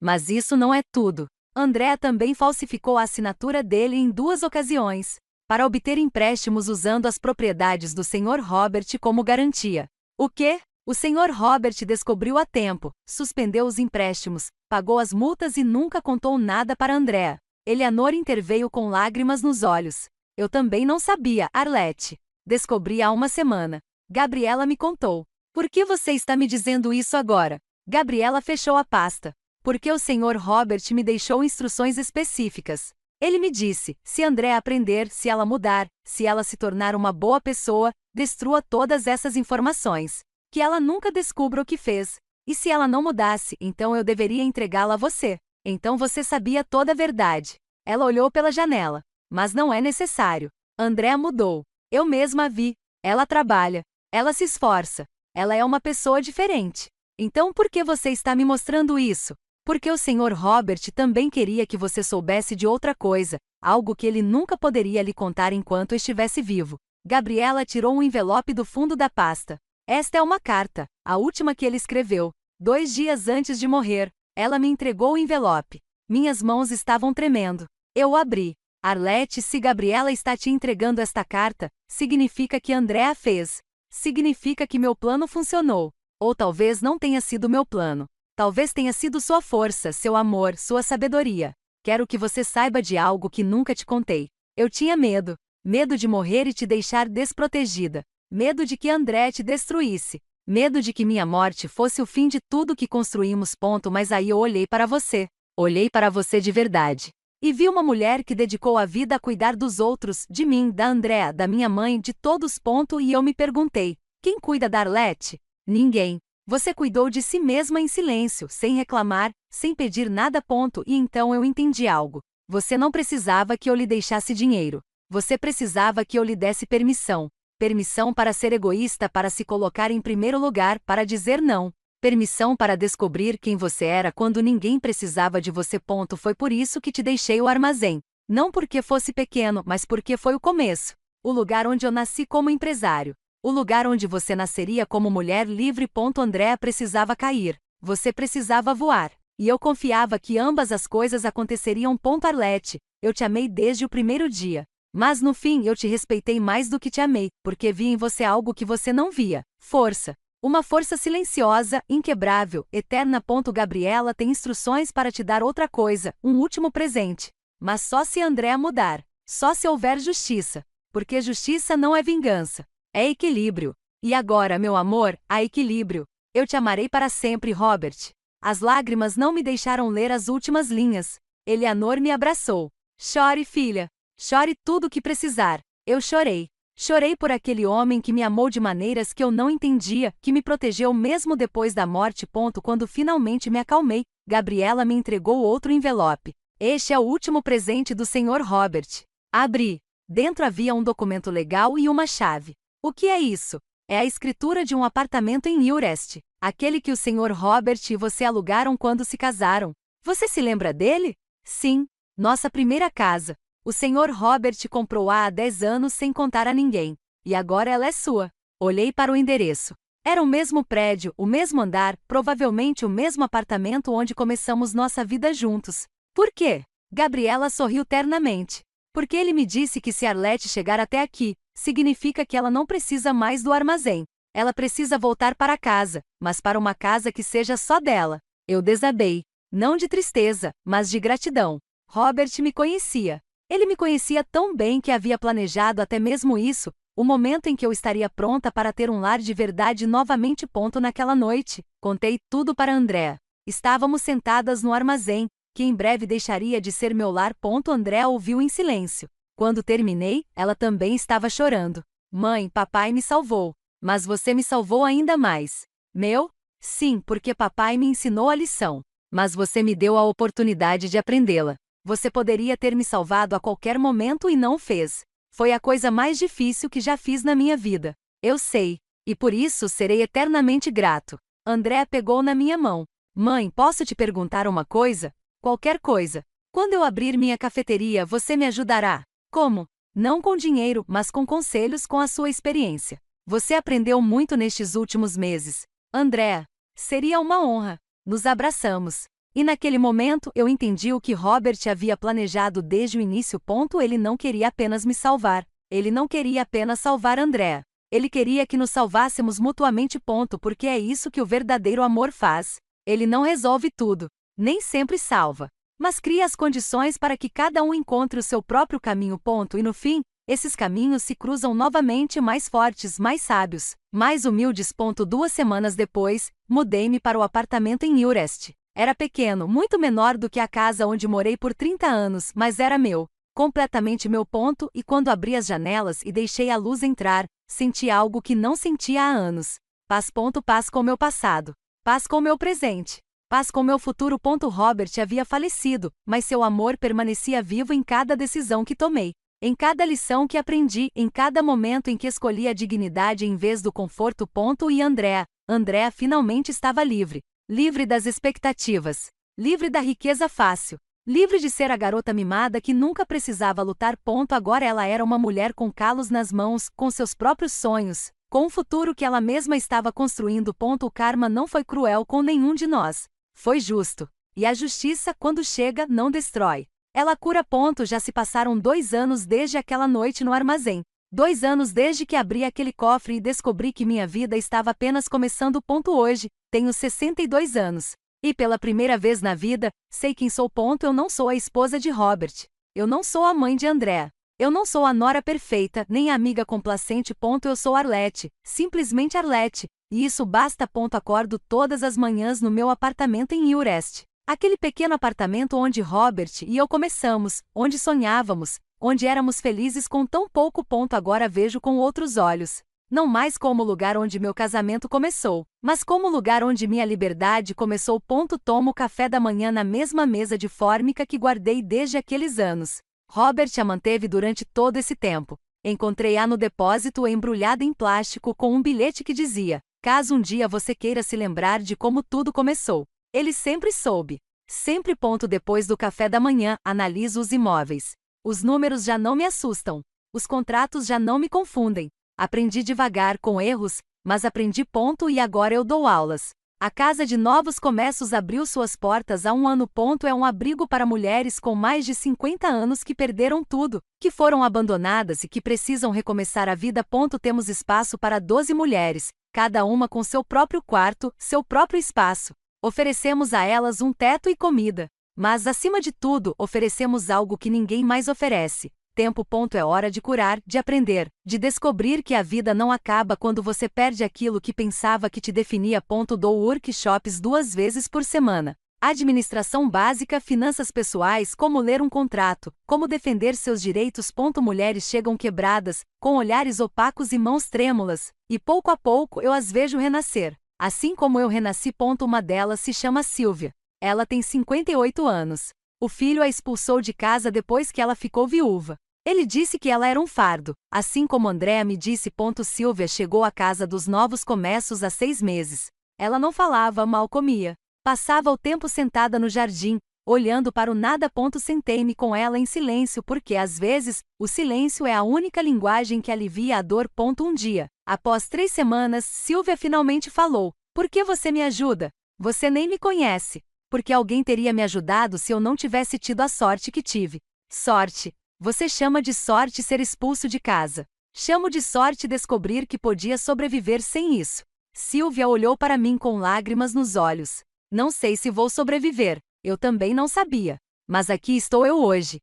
Mas isso não é tudo. Andrea também falsificou a assinatura dele em 2 ocasiões, para obter empréstimos usando as propriedades do Sr. Robert como garantia. O quê? O Sr. Robert descobriu a tempo, suspendeu os empréstimos, pagou as multas e nunca contou nada para Andrea. Eleanor interveio com lágrimas nos olhos. Eu também não sabia, Arlete. Descobri há 1 semana. Gabriela me contou. Por que você está me dizendo isso agora? Gabriela fechou a pasta. Porque o Sr. Robert me deixou instruções específicas. Ele me disse, se Andrea aprender, se ela mudar, se ela se tornar uma boa pessoa, destrua todas essas informações. Que ela nunca descubra o que fez. E se ela não mudasse, então eu deveria entregá-la a você. Então você sabia toda a verdade. Ela olhou pela janela. Mas não é necessário. Andrea mudou. Eu mesma a vi. Ela trabalha. Ela se esforça. Ela é uma pessoa diferente. Então por que você está me mostrando isso? Porque o Sr. Robert também queria que você soubesse de outra coisa, algo que ele nunca poderia lhe contar enquanto estivesse vivo. Gabriela tirou um envelope do fundo da pasta. Esta é uma carta, a última que ele escreveu. 2 dias antes de morrer, ela me entregou o envelope. Minhas mãos estavam tremendo. Eu o abri. Arlete, se Gabriela está te entregando esta carta, significa que Andrea fez. Significa que meu plano funcionou. Ou talvez não tenha sido meu plano. Talvez tenha sido sua força, seu amor, sua sabedoria. Quero que você saiba de algo que nunca te contei. Eu tinha medo. Medo de morrer e te deixar desprotegida. Medo de que André te destruísse. Medo de que minha morte fosse o fim de tudo que construímos. Mas aí eu olhei para você. Olhei para você de verdade. E vi uma mulher que dedicou a vida a cuidar dos outros, de mim, da Andrea, da minha mãe, de todos. E eu me perguntei, quem cuida da Arlete? Ninguém. Você cuidou de si mesma em silêncio, sem reclamar, sem pedir nada. E então eu entendi algo. Você não precisava que eu lhe deixasse dinheiro. Você precisava que eu lhe desse permissão. Permissão para ser egoísta, para se colocar em primeiro lugar, para dizer não. Permissão para descobrir quem você era quando ninguém precisava de você. Foi por isso que te deixei o armazém. Não porque fosse pequeno, mas porque foi o começo. O lugar onde eu nasci como empresário. O lugar onde você nasceria como mulher livre. Andrea precisava cair. Você precisava voar. E eu confiava que ambas as coisas aconteceriam. Arlete, eu te amei desde o primeiro dia. Mas no fim eu te respeitei mais do que te amei, porque vi em você algo que você não via. Força. Uma força silenciosa, inquebrável, eterna. Gabriela tem instruções para te dar outra coisa, um último presente. Mas só se Andrea mudar. Só se houver justiça. Porque justiça não é vingança. É equilíbrio. E agora, meu amor, há equilíbrio. Eu te amarei para sempre, Robert. As lágrimas não me deixaram ler as últimas linhas. Eleanor me abraçou. Chore, filha. Chore tudo o que precisar. Eu chorei. Chorei por aquele homem que me amou de maneiras que eu não entendia, que me protegeu mesmo depois da morte. Quando finalmente me acalmei, Gabriela me entregou outro envelope. Este é o último presente do Sr. Robert. Abri. Dentro havia um documento legal e uma chave. O que é isso? É a escritura de um apartamento em Newrest, aquele que o Sr. Robert e você alugaram quando se casaram. Você se lembra dele? Sim, nossa primeira casa. O Sr. Robert comprou-a há 10 anos sem contar a ninguém. E agora ela é sua. Olhei para o endereço. Era o mesmo prédio, o mesmo andar, provavelmente o mesmo apartamento onde começamos nossa vida juntos. Por quê? Gabriela sorriu ternamente. Porque ele me disse que se Arlette chegar até aqui, significa que ela não precisa mais do armazém. Ela precisa voltar para casa, mas para uma casa que seja só dela. Eu desabei. Não de tristeza, mas de gratidão. Robert me conhecia. Ele me conhecia tão bem que havia planejado até mesmo isso, o momento em que eu estaria pronta para ter um lar de verdade novamente. Naquela noite, contei tudo para Andréa. Estávamos sentadas no armazém, que em breve deixaria de ser meu lar. Andréa ouviu em silêncio. Quando terminei, ela também estava chorando. Mãe, papai me salvou. Mas você me salvou ainda mais. Meu? Sim, porque papai me ensinou a lição. Mas você me deu a oportunidade de aprendê-la. Você poderia ter me salvado a qualquer momento e não o fez. Foi a coisa mais difícil que já fiz na minha vida. Eu sei. E por isso serei eternamente grato. Andréa pegou na minha mão. Mãe, posso te perguntar uma coisa? Qualquer coisa. Quando eu abrir minha cafeteria, você me ajudará? Como? Não com dinheiro, mas com conselhos, com a sua experiência. Você aprendeu muito nestes últimos meses. Andréa, seria uma honra. Nos abraçamos. E naquele momento eu entendi o que Robert havia planejado desde o início. Ele não queria apenas me salvar. Ele não queria apenas salvar Andréa. Ele queria que nos salvássemos mutuamente. Porque é isso que o verdadeiro amor faz. Ele não resolve tudo. Nem sempre salva. Mas cria as condições para que cada um encontre o seu próprio caminho. E no fim, esses caminhos se cruzam novamente, mais fortes, mais sábios, mais humildes. 2 semanas depois, mudei-me para o apartamento em Newrest. Era pequeno, muito menor do que a casa onde morei por 30 anos, mas era meu, completamente meu. E quando abri as janelas e deixei a luz entrar, senti algo que não sentia há anos. Paz. Paz com meu passado. Paz com meu presente. Paz com meu futuro. Robert havia falecido, mas seu amor permanecia vivo em cada decisão que tomei. Em cada lição que aprendi, em cada momento em que escolhi a dignidade em vez do conforto. E Andréa finalmente estava livre. Livre das expectativas. Livre da riqueza fácil. Livre de ser a garota mimada que nunca precisava lutar. Agora ela era uma mulher com calos nas mãos, com seus próprios sonhos, com um futuro que ela mesma estava construindo. O karma não foi cruel com nenhum de nós. Foi justo. E a justiça, quando chega, não destrói. Ela cura. Já se passaram 2 anos desde aquela noite no armazém. 2 anos desde que abri aquele cofre e descobri que minha vida estava apenas começando. Hoje, tenho 62 anos. E pela primeira vez na vida, sei quem sou. Eu não sou a esposa de Robert. Eu não sou a mãe de Andréa. Eu não sou a nora perfeita, nem a amiga complacente. Eu sou Arlette, simplesmente Arlette. E isso basta. Acordo todas as manhãs no meu apartamento em Newrest. Aquele pequeno apartamento onde Robert e eu começamos, onde sonhávamos, onde éramos felizes com tão pouco. Agora vejo com outros olhos. Não mais como o lugar onde meu casamento começou, mas como o lugar onde minha liberdade começou. Tomo café da manhã na mesma mesa de fórmica que guardei desde aqueles anos. Robert a manteve durante todo esse tempo. Encontrei-a no depósito embrulhada em plástico com um bilhete que dizia: caso um dia você queira se lembrar de como tudo começou. Ele sempre soube. Sempre. Depois do café da manhã, analiso os imóveis. Os números já não me assustam. Os contratos já não me confundem. Aprendi devagar, com erros, mas aprendi. E agora eu dou aulas. A Casa de Novos Começos abriu suas portas há 1 ano. É um abrigo para mulheres com mais de 50 anos que perderam tudo, que foram abandonadas e que precisam recomeçar a vida. Temos espaço para 12 mulheres, cada uma com seu próprio quarto, seu próprio espaço. Oferecemos a elas um teto e comida. Mas, acima de tudo, oferecemos algo que ninguém mais oferece: tempo. É hora de curar, de aprender, de descobrir que a vida não acaba quando você perde aquilo que pensava que te definia. Dou workshops 2 vezes por semana. Administração básica, finanças pessoais, como ler um contrato, como defender seus direitos. Mulheres chegam quebradas, com olhares opacos e mãos trêmulas, e pouco a pouco eu as vejo renascer. Assim como eu renasci. Uma delas se chama Silvia. Ela tem 58 anos. O filho a expulsou de casa depois que ela ficou viúva. Ele disse que ela era um fardo, assim como Andréa me disse. Silvia chegou à casa dos novos começos há 6 meses. Ela não falava, mal comia. Passava o tempo sentada no jardim, olhando para o nada. Sentei-me com ela em silêncio porque, às vezes, o silêncio é a única linguagem que alivia a dor. Um dia, após 3 semanas, Silvia finalmente falou: "Por que você me ajuda? Você nem me conhece." Porque alguém teria me ajudado se eu não tivesse tido a sorte que tive. Sorte. Você chama de sorte ser expulso de casa. Chamo de sorte descobrir que podia sobreviver sem isso. Silvia olhou para mim com lágrimas nos olhos. Não sei se vou sobreviver. Eu também não sabia. Mas aqui estou eu hoje.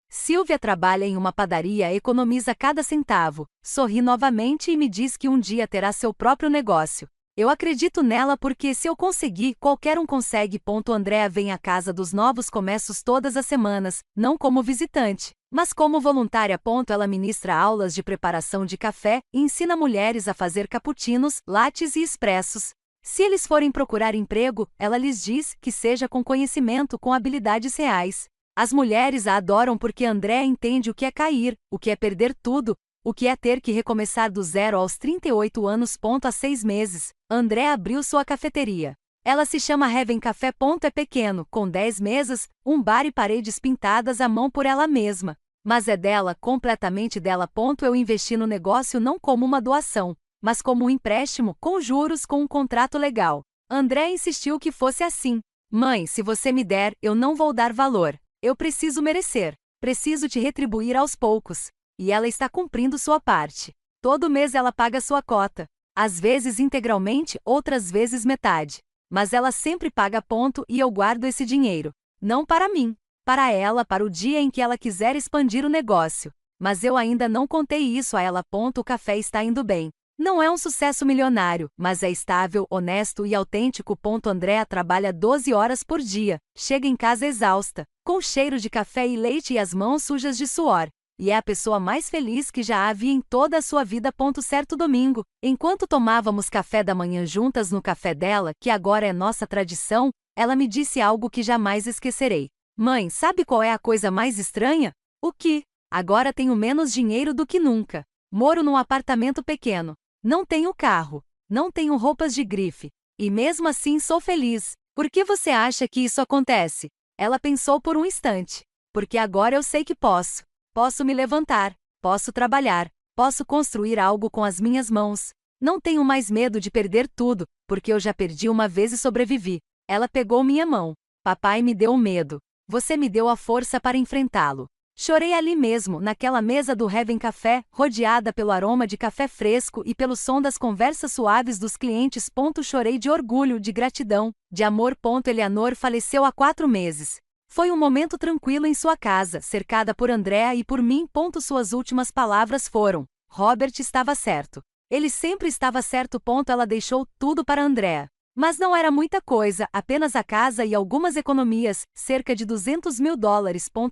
Silvia trabalha em uma padaria, economiza cada centavo, sorri novamente e me diz que um dia terá seu próprio negócio. Eu acredito nela porque se eu conseguir, qualquer um consegue. Andréa vem à casa dos novos começos todas as semanas, não como visitante, mas como voluntária. Ela ministra aulas de preparação de café e ensina mulheres a fazer cappuccinos, lattes e expressos. Se eles forem procurar emprego, ela lhes diz que seja com conhecimento, com habilidades reais. As mulheres a adoram porque Andréa entende o que é cair, o que é perder tudo, o que é ter que recomeçar do zero aos 38 anos. Há 6 meses, Andréa abriu sua cafeteria. Ela se chama Heaven Café. É pequeno, com 10 mesas, um bar e paredes pintadas à mão por ela mesma. Mas é dela, completamente dela. Eu investi no negócio não como uma doação, mas como um empréstimo, com juros, com um contrato legal. Andréa insistiu que fosse assim. "Mãe, se você me der, eu não vou dar valor. Eu preciso merecer. Preciso te retribuir aos poucos." E ela está cumprindo sua parte. Todo mês ela paga sua cota. Às vezes integralmente, outras vezes metade. Mas ela sempre paga. E eu guardo esse dinheiro. Não para mim. Para ela, para o dia em que ela quiser expandir o negócio. Mas eu ainda não contei isso a ela. O café está indo bem. Não é um sucesso milionário, mas é estável, honesto e autêntico. Andréa trabalha 12 horas por dia, chega em casa exausta, com cheiro de café e leite e as mãos sujas de suor. E é a pessoa mais feliz que já havia em toda a sua vida. Certo domingo, enquanto tomávamos café da manhã juntas no café dela, que agora é nossa tradição, ela me disse algo que jamais esquecerei. "Mãe, sabe qual é a coisa mais estranha?" "O que?" "Agora tenho menos dinheiro do que nunca. Moro num apartamento pequeno. Não tenho carro. Não tenho roupas de grife. E mesmo assim sou feliz." "Por que você acha que isso acontece?" Ela pensou por um instante. "Porque agora eu sei que posso. Posso me levantar, posso trabalhar, posso construir algo com as minhas mãos. Não tenho mais medo de perder tudo, porque eu já perdi uma vez e sobrevivi." Ela pegou minha mão. "Papai me deu o medo. Você me deu a força para enfrentá-lo." Chorei ali mesmo, naquela mesa do Heaven Café, rodeada pelo aroma de café fresco e pelo som das conversas suaves dos clientes. Chorei de orgulho, de gratidão, de amor. Eleanor faleceu há 4 meses. Foi um momento tranquilo em sua casa, cercada por Andréa e por mim. Suas últimas palavras foram: "Robert estava certo. Ele sempre estava certo." Ela deixou tudo para Andréa. Mas não era muita coisa, apenas a casa e algumas economias, cerca de $200 mil.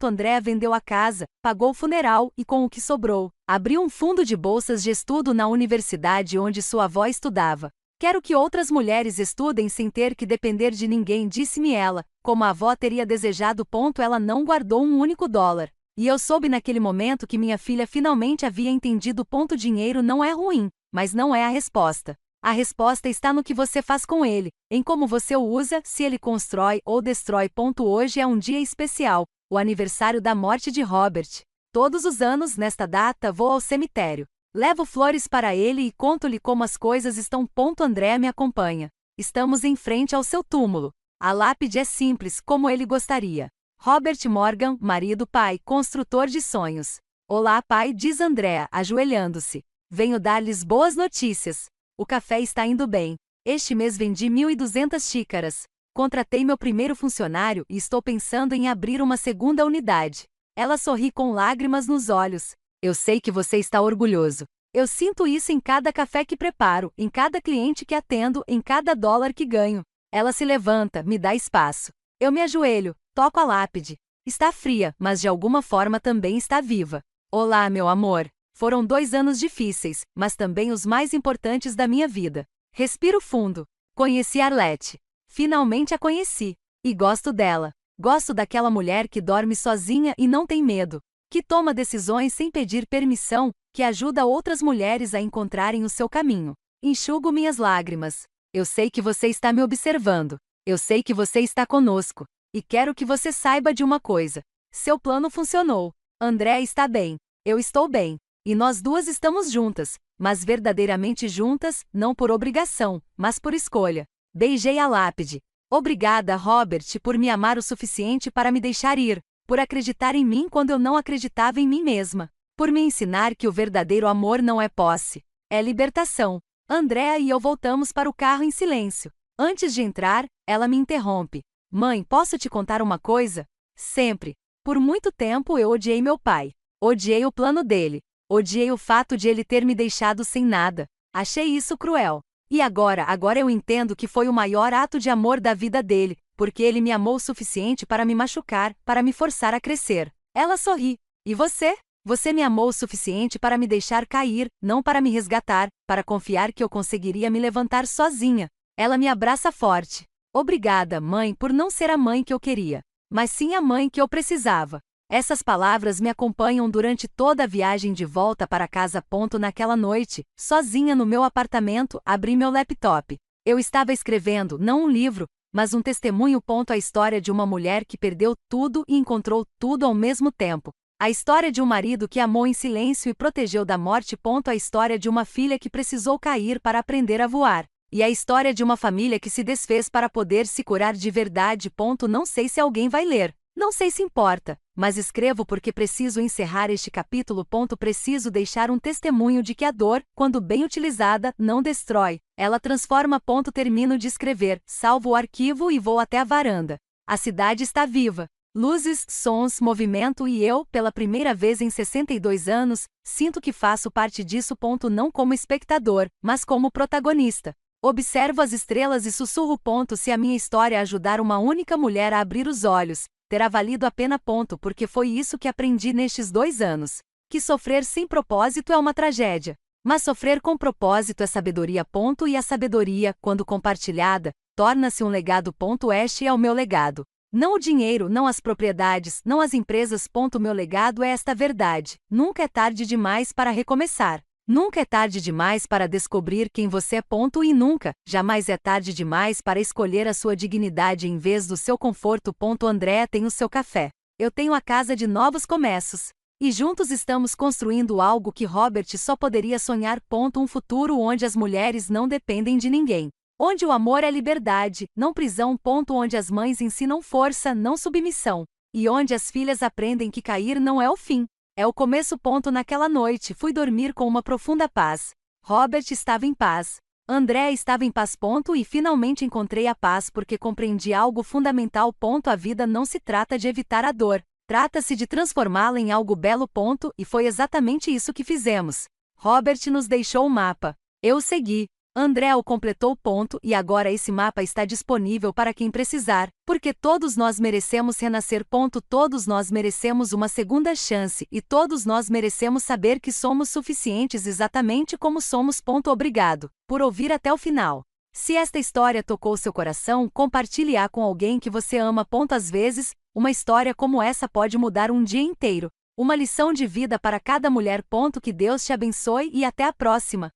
Andréa vendeu a casa, pagou o funeral e, com o que sobrou, abriu um fundo de bolsas de estudo na universidade onde sua avó estudava. "Quero que outras mulheres estudem sem ter que depender de ninguém", disse-me ela, como a avó teria desejado. Ela não guardou um único dólar. E eu soube naquele momento que minha filha finalmente havia entendido. Dinheiro não é ruim, mas não é a resposta. A resposta está no que você faz com ele, em como você o usa, se ele constrói ou destrói. Hoje é um dia especial, o aniversário da morte de Robert. Todos os anos, nesta data, vou ao cemitério. Levo flores para ele e conto-lhe como as coisas estão. Andréa me acompanha. Estamos em frente ao seu túmulo. A lápide é simples, como ele gostaria. Robert Morgan, marido, pai, construtor de sonhos. "Olá, pai", diz Andréa, ajoelhando-se. "Venho dar-lhes boas notícias. O café está indo bem. Este mês vendi 1.200 xícaras. Contratei meu primeiro funcionário e estou pensando em abrir uma segunda unidade. Ela sorri com lágrimas nos olhos. Eu sei que você está orgulhoso. Eu sinto isso em cada café que preparo, em cada cliente que atendo, em cada dólar que ganho. Ela se levanta, me dá espaço. Eu me ajoelho, toco a lápide. Está fria, mas de alguma forma também está viva. Olá, meu amor. Foram 2 anos difíceis, mas também os mais importantes da minha vida. Respiro fundo. Conheci Arlette. Finalmente a conheci. E gosto dela. Gosto daquela mulher que dorme sozinha e não tem medo. Que toma decisões sem pedir permissão, que ajuda outras mulheres a encontrarem o seu caminho. Enxugo minhas lágrimas. Eu sei que você está me observando. Eu sei que você está conosco. E quero que você saiba de uma coisa. Seu plano funcionou. Andréa está bem. Eu estou bem. E nós duas estamos juntas. Mas verdadeiramente juntas, não por obrigação, mas por escolha. Beijei a lápide. Obrigada, Robert, por me amar o suficiente para me deixar ir. Por acreditar em mim quando eu não acreditava em mim mesma. Por me ensinar que o verdadeiro amor não é posse. É libertação. Andréa e eu voltamos para o carro em silêncio. Antes de entrar, ela me interrompe. Mãe, posso te contar uma coisa? Sempre. Por muito tempo eu odiei meu pai. Odiei o plano dele. Odiei o fato de ele ter me deixado sem nada. Achei isso cruel. E agora eu entendo que foi o maior ato de amor da vida dele, porque ele me amou o suficiente para me machucar, para me forçar a crescer. Ela sorri. E você? Você me amou o suficiente para me deixar cair, não para me resgatar, para confiar que eu conseguiria me levantar sozinha. Ela me abraça forte. Obrigada, mãe, por não ser a mãe que eu queria, mas sim a mãe que eu precisava. Essas palavras me acompanham durante toda a viagem de volta para casa. Naquela noite, sozinha no meu apartamento, abri meu laptop. Eu estava escrevendo, não um livro, mas um testemunho. A história de uma mulher que perdeu tudo e encontrou tudo ao mesmo tempo. A história de um marido que amou em silêncio e protegeu da morte. A história de uma filha que precisou cair para aprender a voar. E a história de uma família que se desfez para poder se curar de verdade. Não sei se alguém vai ler. Não sei se importa, mas escrevo porque preciso encerrar este capítulo. Preciso deixar um testemunho de que a dor, quando bem utilizada, não destrói, ela transforma. Termino de escrever, salvo o arquivo e vou até a varanda. A cidade está viva. Luzes, sons, movimento e eu, pela primeira vez em 62 anos, sinto que faço parte disso. Não como espectador, mas como protagonista. Observo as estrelas e sussurro. Se a minha história ajudar uma única mulher a abrir os olhos, terá valido a pena. Porque foi isso que aprendi nestes 2 anos. Que sofrer sem propósito é uma tragédia. Mas sofrer com propósito é sabedoria. E a sabedoria, quando compartilhada, torna-se um legado. Este é o meu legado. Não o dinheiro, não as propriedades, não as empresas. Meu legado é esta verdade. Nunca é tarde demais para recomeçar. Nunca é tarde demais para descobrir quem você é. E nunca, jamais é tarde demais para escolher a sua dignidade em vez do seu conforto. Andréa tem o seu café. Eu tenho a casa de novos começos. E juntos estamos construindo algo que Robert só poderia sonhar. Um futuro onde as mulheres não dependem de ninguém. Onde o amor é liberdade, não prisão. Onde as mães ensinam força, não submissão. E onde as filhas aprendem que cair não é o fim. É o começo. Naquela noite fui dormir com uma profunda paz. Robert estava em paz. Andréa estava em paz. E finalmente encontrei a paz porque compreendi algo fundamental. A vida não se trata de evitar a dor. Trata-se de transformá-la em algo belo. E foi exatamente isso que fizemos. Robert nos deixou o mapa. Eu o segui. Andréa o completou. E agora esse mapa está disponível para quem precisar, porque todos nós merecemos renascer. Todos nós merecemos uma segunda chance e todos nós merecemos saber que somos suficientes exatamente como somos. Obrigado por ouvir até o final. Se esta história tocou seu coração, compartilhe-a com alguém que você ama. Às vezes, uma história como essa pode mudar um dia inteiro. Uma lição de vida para cada mulher. Que Deus te abençoe e até a próxima.